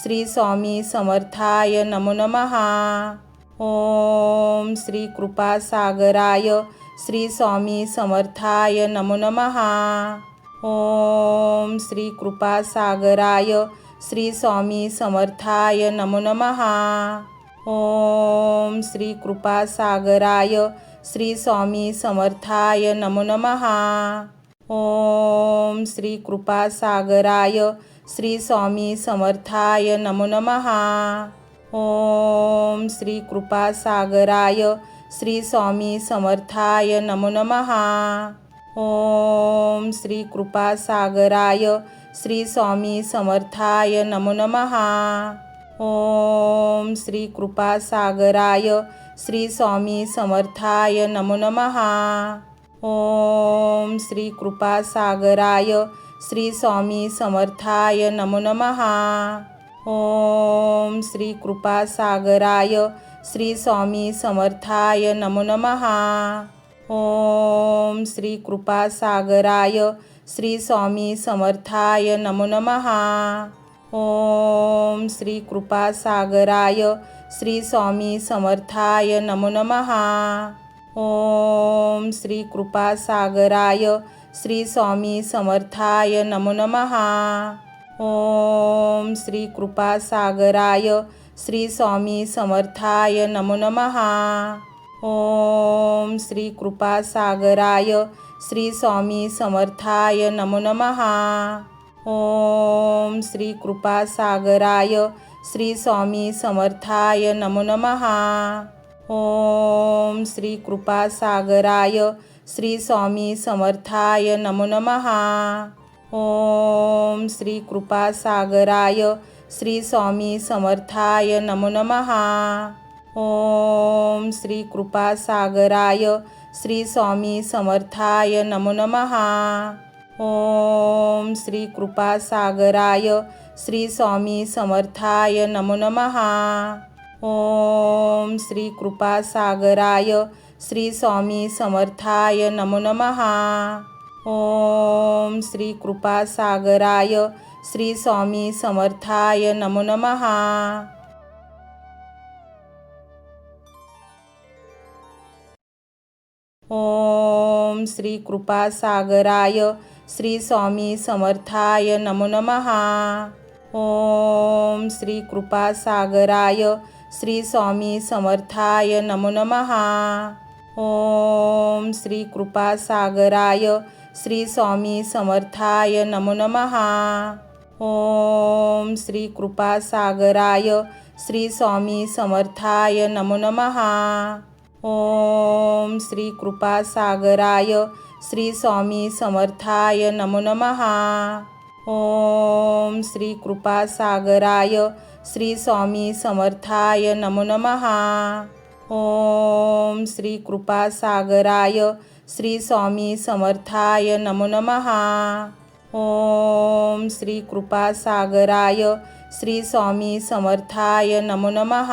श्री स्वामी समर्थाय नमो नमः. ओम श्री कृपासागराय श्री स्वामी समर्थाय नमो नमः. ओम श्री कृपासागराय श्री स्वामी समर्थाय नमो नमः. ओम श्री कृपासागराय श्री स्वामी समर्थाय नमो नमः. ओम श्री कृपासागराय श्री स्वामी समर्थाय नमो नमः. ओम श्री कृपासागराय श्री स्वामी समर्थाय नमो नमः. ओम श्री कृपासागराय श्री स्वामी समर्थाय नमो नमः. ओम श्री कृपासागराय श्री स्वामी समर्थाय नमो नमः. ओम श्री कृपासागराय श्री स्वामी समर्थाय नमो नमः. ओम श्री कृपासागराय श्री स्वामी समर्थाय नमो नमः. ओम श्री कृपासागराय श्री स्वामी समर्थाय नमो नमः. ओम श्री कृपासागराय श्री स्वामी समर्थाय नमो नमः. ओम श्री कृपासागराय श्री स्वामी समर्थाय नमो नमः. ओम श्री कृपासागराय श्री स्वामी समर्थाय नमो नमः. ओम श्री कृपासागराय श्री स्वामी समर्थाय नमो नमः. ओम श्री कृपासागराय श्री स्वामी समर्थाय नमो नमः. ओम श्री कृपासागराय श्री स्वामी समर्थाय नमो नमः. ओम श्री कृपासागराय श्री स्वामी समर्थाय नमो नमः. ओम श्री कृपासागराय श्री स्वामी समर्थाय नमो नमः. ओम श्री कृपासागराय श्री स्वामी समर्थाय नमो नमः. ओम श्री कृपासागराय श्री स्वामी समर्थाय नमो नमः. ओम श्री कृपासागराय श्री स्वामी समर्थाय नमो नमः. ओम श्री कृपासागराय श्री स्वामी समर्थाय नमो नमः. ओम श्री कृपासागराय श्री स्वामी समर्थाय नमो नमः. ओम श्री कृपासागराय श्री स्वामी समर्थाय नमो नमः. ओम श्री कृपासागराय श्री स्वामी समर्थाय नमो नमः. ओम श्री कृपासागराय श्री स्वामी समर्थाय नमो नमः. ओम श्री कृपासागराय श्री स्वामी समर्थाय नमो नमः. ओम श्री कृपासागराय श्री स्वामी समर्थाय नमो नमः. ओम श्री कृपासागराय श्री स्वामी समर्थाय नमो नमः.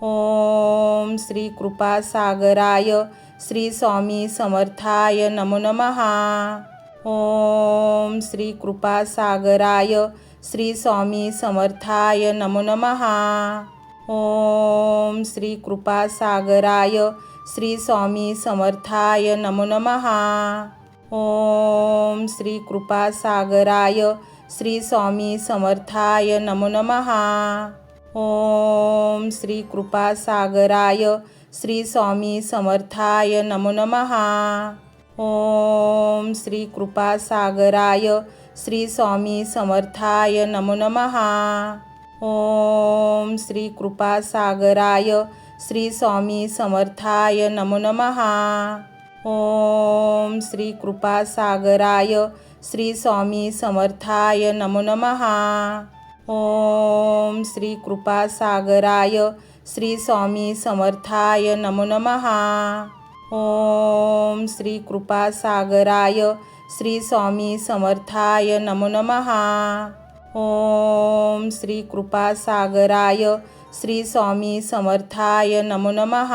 ओम श्री कृपासागराय श्री स्वामी समर्थाय नमो नमः. ओम श्री कृपासागराय श्री स्वामी समर्थाय नमो नमः. ओम श्री कृपासागराय श्री स्वामी समर्थाय नमो नमः. ओम श्री कृपासागराय श्री स्वामी समर्थाय नमो नमः. ओम श्री कृपासागराय श्री स्वामी समर्थाय नमो नमः. ओम श्री कृपासागराय श्री स्वामी समर्थाय नमो नमः. ओम श्री कृपासागराय श्री स्वामी समर्थाय नमो नमः. ओम श्री कृपासागराय श्री स्वामी समर्थाय नमो नमः. ओम श्री कृपासागराय श्री स्वामी समर्थाय नमो नमः. ओम श्री कृपासागराय श्री स्वामी समर्थाय नमो नमः. ओम श्री कृपासागराय श्री स्वामी समर्थाय नमो नमः।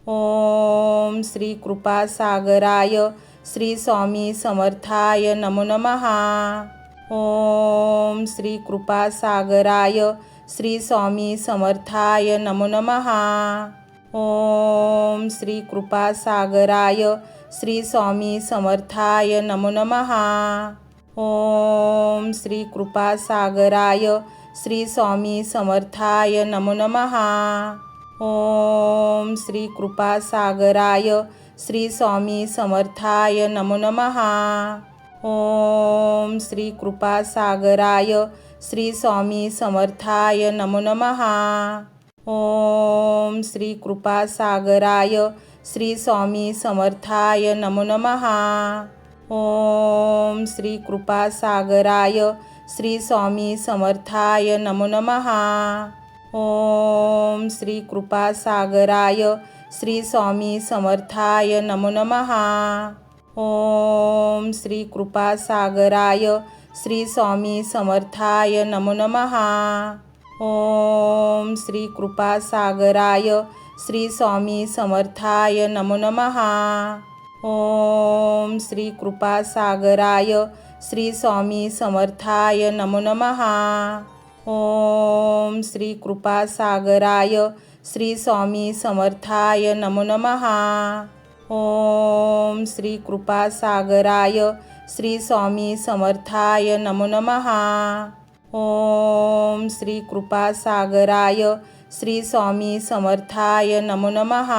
ओम श्री कृपासागराय श्री स्वामी समर्थाय नमो नमः। ओम श्री कृपासागराय श्री स्वामी समर्थाय नमो नमः। ओम श्री कृपासागराय श्री स्वामी समर्थाय नमो नमः। ओम श्री कृपासागराय श्री स्वामी समर्थाय नमो नमः। ओम श्री कृपासागराय श्री स्वामी समर्थाय नमो नमः। ओम श्री कृपासागराय श्री स्वामी समर्थाय नमो नमः। ओम श्री कृपासागराय श्री स्वामी समर्थाय नमो नमः। ओम श्री कृपासागराय श्री स्वामी समर्थाय नमो नमः। ओम श्री कृपासागराय श्री स्वामी समर्थाय नमो नमः। ओम श्री कृपासागराय श्री स्वामी समर्थाय नमो नमः। ओम श्री कृपासागराय श्री स्वामी समर्थाय नमो नमः। ओम श्री कृपासागराय श्री स्वामी समर्थाय नमो नमः। ओम श्री कृपासागराय श्री स्वामी समर्थाय नमो नमः। ओम श्री कृपासागराय श्री स्वामी समर्थाय नमो नमः। ओम श्री कृपासागराय श्री स्वामी समर्थाय नमो नमः।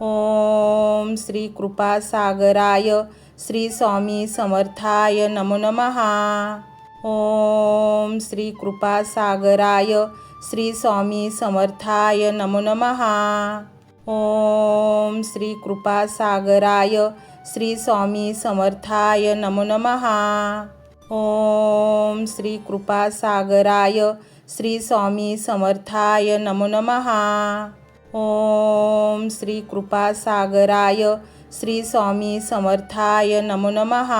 ओम श्री कृपासागराय श्री स्वामी समर्थाय नमो नमः। ओम श्री कृपासागराय श्री स्वामी समर्थाय नमो नमः। ओम श्री कृपासागराय श्री स्वामी समर्थाय नमो नमः। ओम श्री कृपासागराय श्री स्वामी समर्थाय नमो नमः। ओम श्री कृपासागराय श्री स्वामी समर्थाय नमो नमः।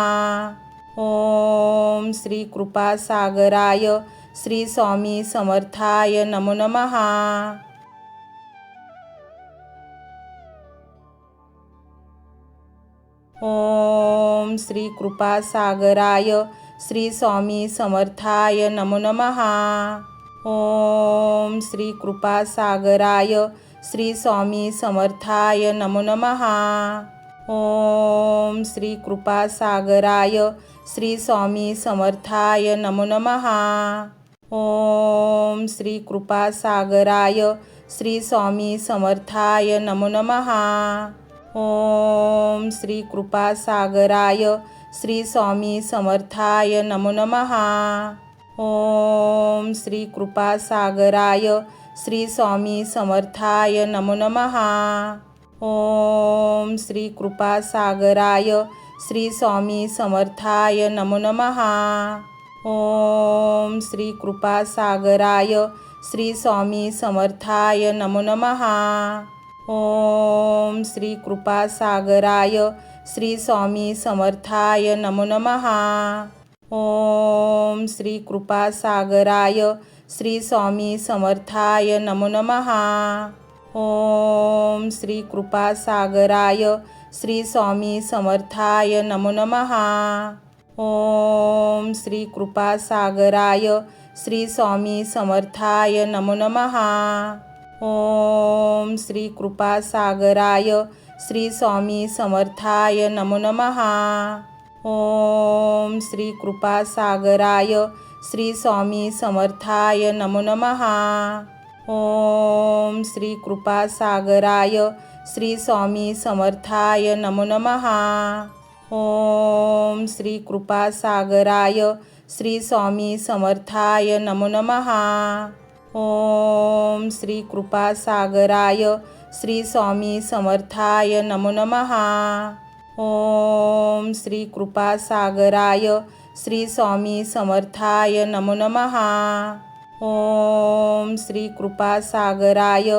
ओम श्री कृपासागराय श्री स्वामी समर्थाय नमो नमः। ओम श्री कृपासागराय श्री स्वामी समर्थाय नमो नमः। ओम श्री कृपासागराय श्री स्वामी समर्थाय नमो नमः। ओम श्री कृपासागराय श्री स्वामी समर्थाय नमो नमः। ओम श्री कृपासागराय श्री स्वामी समर्थाय नमो नमः। ओम श्री कृपासागराय श्री स्वामी समर्थाय नमो नमः। ओम श्री कृपासागराय श्री स्वामी समर्थाय नमो नमः। ओम श्री कृपासागराय श्री स्वामी समर्थाय नमो नमः। ओम श्री कृपासागराय श्री स्वामी समर्थाय नमो नमः। ओम श्री कृपासागराय श्री स्वामी समर्थाय नमो नमः। ओम श्री कृपासागराय श्री स्वामी समर्थाय नमो नमः। ओम श्री कृपासागराय श्री स्वामी समर्थाय नमो नमः। ओम श्री कृपासागराय श्री स्वामी समर्थाय नमो नमः। ओम श्री कृपासागराय श्री स्वामी समर्थाय नमो नमः। ओम श्री कृपासागराय श्री स्वामी समर्थाय नमो नमः। ओम श्री कृपासागराय श्री स्वामी समर्थाय नमो नमः। ओम श्री कृपासागराय श्री स्वामी समर्थाय नमो नमः। ओम श्री कृपासागराय श्री स्वामी समर्थाय नमो नमः। ओम श्री कृपासागराय श्री स्वामी समर्थाय नमो नमः। ओम श्री कृपासागराय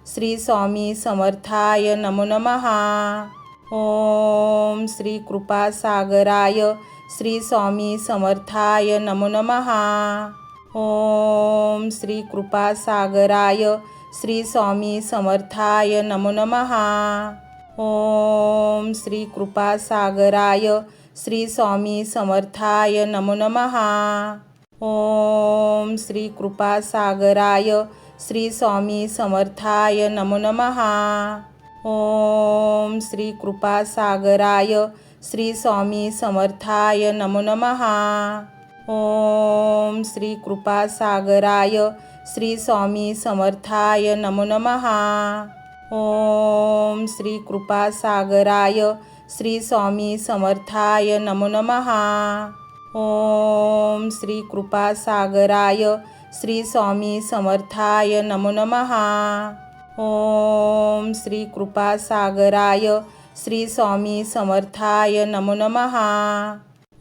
श्री स्वामी समर्थाय नमो नमः। ओम श्री कृपासागराय श्री स्वामी समर्थाय नमो नमः। ओम श्री कृपासागराय श्री स्वामी समर्थाय नमो नमः। ओम श्री कृपासागराय श्री स्वामी समर्थाय नमो नमः। ओम श्री कृपासागराय श्री स्वामी समर्थाय नमो नमः। ओम श्री कृपासागराय श्री स्वामी समर्थाय नमो नमः। ओम श्री कृपासागराय श्री स्वामी समर्थाय नमो नमः। ओम श्री कृपासागराय श्री स्वामी समर्थाय नमो नमः। ओम श्री कृपासागराय श्री स्वामी समर्थाय नमो नमः। ओम श्री कृपासागराय श्री स्वामी समर्थाय नमो नमः।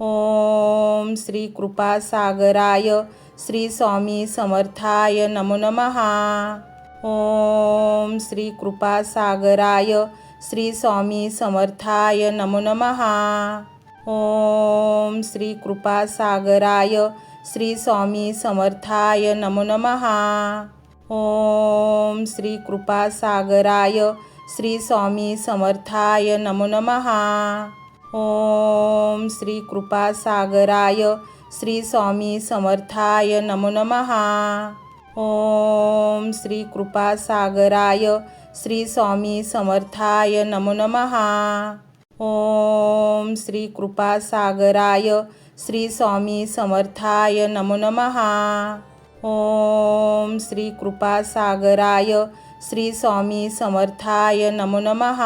ओम श्री कृपासागराय श्री स्वामी समर्थाय नमो नमः। ओम श्री कृपासागराय श्री स्वामी समर्थाय नमो नमः। ओम श्री कृपासागराय श्री स्वामी समर्थाय नमो नमः। ओम श्री कृपासागराय श्री स्वामी समर्थाय नमो नमः। ओम श्री कृपासागराय श्री स्वामी समर्थाय नमो नमः। ओम श्री कृपासागराय श्री स्वामी समर्थाय नमो नमः। ओम श्री कृपासागराय श्री स्वामी समर्थाय नमो नमः। ओम श्री कृपासागराय श्री स्वामी समर्थाय नमो नमः।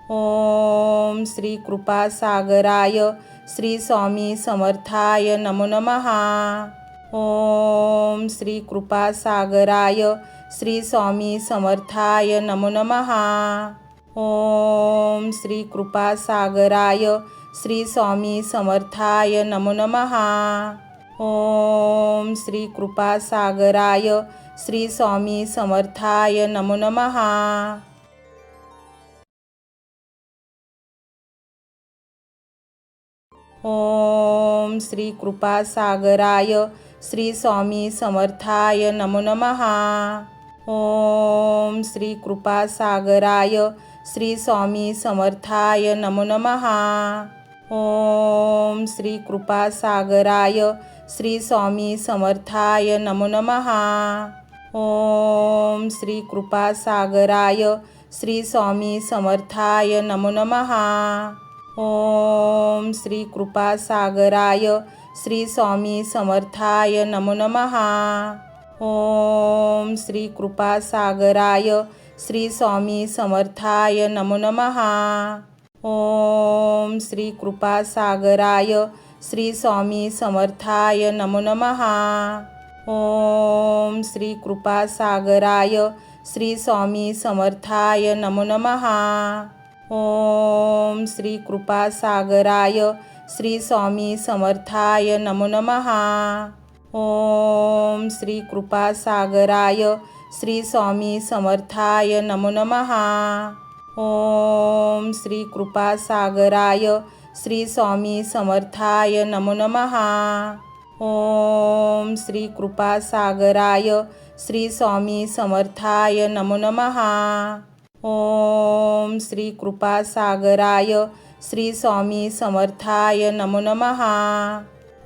ओम श्री कृपासागराय श्री स्वामी समर्थाय नमो नमः। ओम श्री कृपासागराय श्री स्वामी समर्थाय नमो नमः। ओम श्री कृपासागराय श्री स्वामी समर्थाय नमो नमः। ओम श्री कृपासागराय श्री स्वामी समर्थाय नमो नमः। ओम श्री कृपासागराय श्री स्वामी समर्थाय नमो नमः। ओम श्री कृपासागराय श्री स्वामी समर्थाय नमो नमः। ओम श्री कृपासागराय श्री स्वामी समर्थाय नमो नमः। ओम श्री कृपासागराय श्री स्वामी समर्थाय नमो नमः। ओम श्री कृपासागराय श्री स्वामी समर्थाय नमो नमः। ओम श्री कृपासागराय श्री स्वामी समर्थाय नमो नमः। ओम श्री कृपासागराय श्री स्वामी समर्थाय नमो नमः। ओम श्री कृपासागराय श्री स्वामी समर्थाय नमो नमः। ओम श्री कृपासागराय श्री स्वामी समर्थाय नमो नमः। ओम श्री कृपासागराय श्री स्वामी समर्थाय नमो नमः। ओम श्री कृपासागराय श्री स्वामी समर्थाय नमो नमः। ओम श्री कृपासागराय श्री स्वामी समर्थाय नमो नमः। ओम श्री कृपासागराय श्री स्वामी समर्थाय नमो नमः।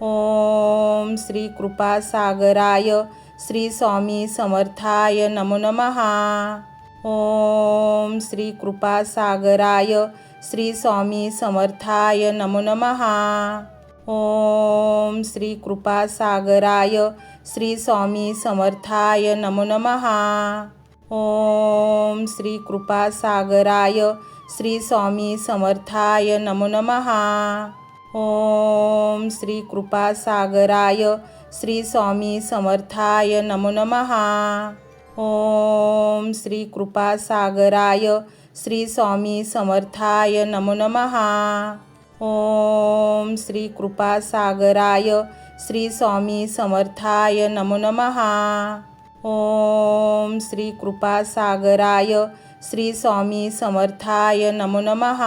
ओम श्री कृपासागराय श्री स्वामी समर्थाय नमो नमः। ओम श्री कृपासागराय श्री स्वामी समर्थाय नमो नमः। ओम श्री कृपासागराय श्री स्वामी समर्थाय नमो नमः। ओम श्री कृपासागराय श्री स्वामी समर्थाय नमो नमः। ओम श्री कृपासागराय श्री स्वामी समर्थाय नमो नमः। ओम श्री कृपासागराय श्री स्वामी समर्थाय नमो नमः। ओम श्री कृपासागराय श्री स्वामी समर्थाय नमो नमः। ओम श्री कृपासागराय श्री स्वामी समर्थाय नमो नमः।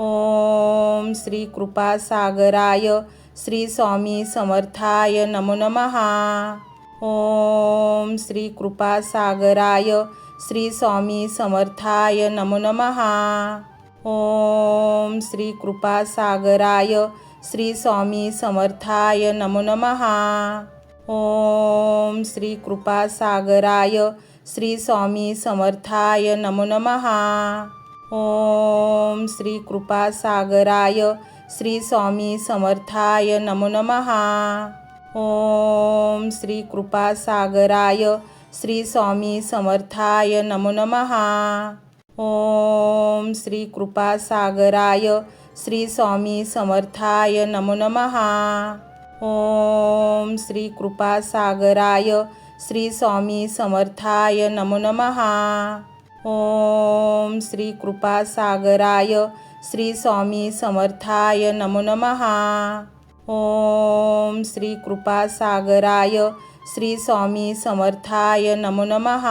ओम श्री कृपासागराय श्री स्वामी समर्थाय नमो नमः। ओम श्री कृपासागराय श्री स्वामी समर्थाय नमो नमः। ओम श्री कृपासागराय श्री स्वामी समर्थाय नमो नमः। ओम श्री कृपासागराय श्री स्वामी समर्थाय नमो नमः। ओम श्री कृपासागराय श्री स्वामी समर्थाय नमो नमः। ओम श्री कृपासागराय श्री स्वामी समर्थाय नमो नमः। ओम श्री कृपासागराय श्री स्वामी समर्थाय नमो नमः। ओम श्री कृपासागराय श्री स्वामी समर्थाय नमो नमः। ओम श्री कृपासागराय श्री स्वामी समर्थाय नमो नमः। ओम श्री कृपासागराय श्री स्वामी समर्थाय नमो नमः।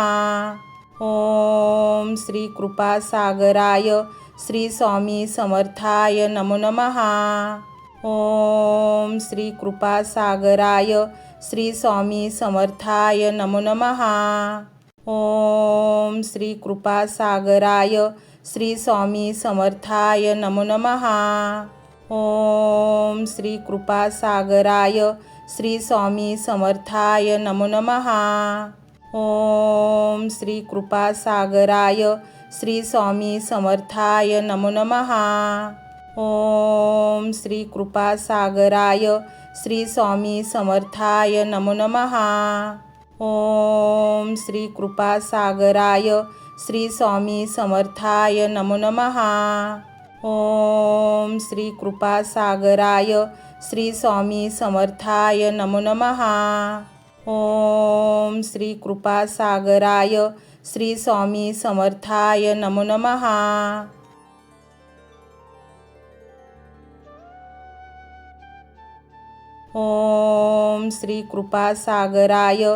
ओम श्री कृपासागराय श्री स्वामी समर्थाय नमो नमः। ओम श्री कृपासागराय श्री स्वामी समर्थाय नमो नमः। ओम श्री कृपासागराय श्री स्वामी समर्थाय नमो नमः। ओम श्री कृपासागराय श्री स्वामी समर्थाय नमो नमः। ओम श्री कृपासागराय श्री स्वामी समर्थाय नमो नमः। ओम श्री कृपासागराय श्री स्वामी समर्थाय नमो नमः। ओम श्री कृपासागराय श्री स्वामी समर्थाय नमो नमः। ओम श्री कृपासागराय श्री स्वामी समर्थाय नमो नमः। ओम श्री कृपासागराय श्री स्वामी समर्थाय नमो नमः। ओम श्री कृपासागराय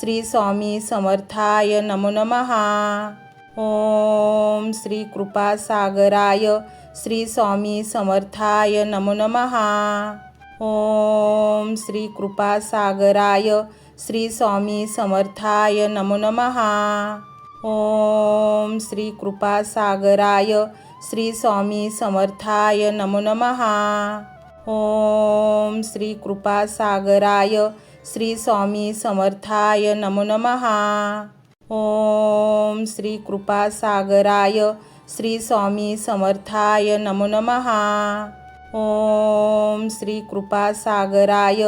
श्री स्वामी समर्थाय नमो नमः। ओम श्री कृपासागराय श्री स्वामी समर्थाय नमो नमः। ओम श्री कृपासागराय श्री स्वामी समर्थाय नमो नमः। ओम श्री कृपासागराय श्री स्वामी समर्थाय नमो नमः। ओम श्री कृपासागराय श्री स्वामी समर्थाय नमो नमः। ओम श्री कृपासागराय श्री स्वामी समर्थाय नमो नमः। ओम श्री कृपासागराय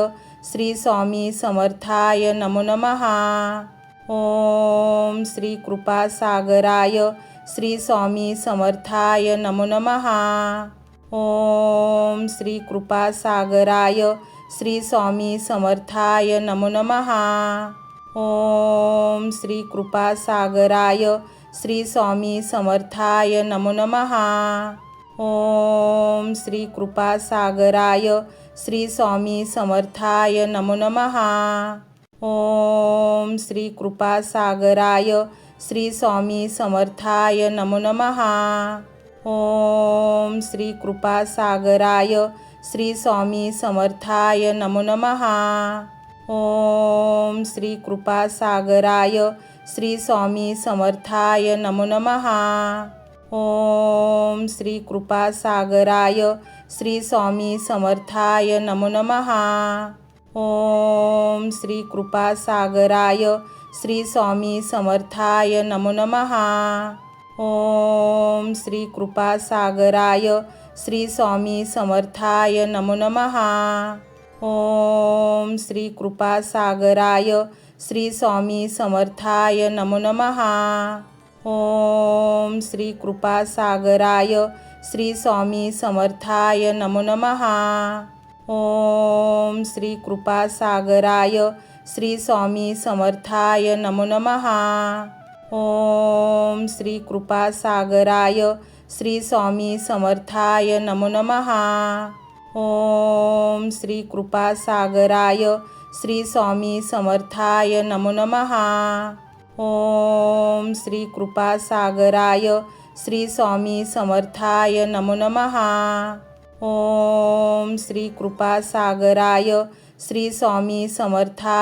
श्री स्वामी समर्थाय नमो नमः। ओम श्री कृपासागराय श्री स्वामी समर्थाय नमो नमः। ओम श्री कृपासागराय श्री स्वामी समर्थाय नमो नमः। ओम श्री कृपासागराय श्री स्वामी समर्थाय नमो नमः। ओम श्री कृपासागराय श्री स्वामी समर्थाय नमो नमः। ओम श्री कृपासागराय श्री स्वामी समर्थाय नमो नमः। ओम श्री कृपासागराय श्री स्वामी समर्थाय नमो नमः। ओम श्री कृपासागराय श्री स्वामी समर्थाय नमो नमः। ओम श्री कृपासागराय श्री स्वामी समर्थाय नमो नमः। ओम श्री कृपासागराय श्री स्वामी समर्थाय नमो नमः। ओम श्री कृपासागराय श्री स्वामी समर्थाय नमो नमः। ओम श्री कृपासागराय श्री स्वामी समर्थाय नमो नमः। ओम श्री कृपासागराय श्री स्वामी समर्थाय नमो नमः। ओम श्री कृपासागराय श्री स्वामी समर्थाय नमो नमः। ओम श्री कृपासागराय श्री स्वामी समर्थाय नमो नमः। ओम श्री कृपासागराय श्री स्वामी समर्थाय नमो नमः। ओम श्री कृपासागराय श्री स्वामी समर्थाय नमो नमः। ओम श्री कृपा सागराय श्री स्वामी समर्था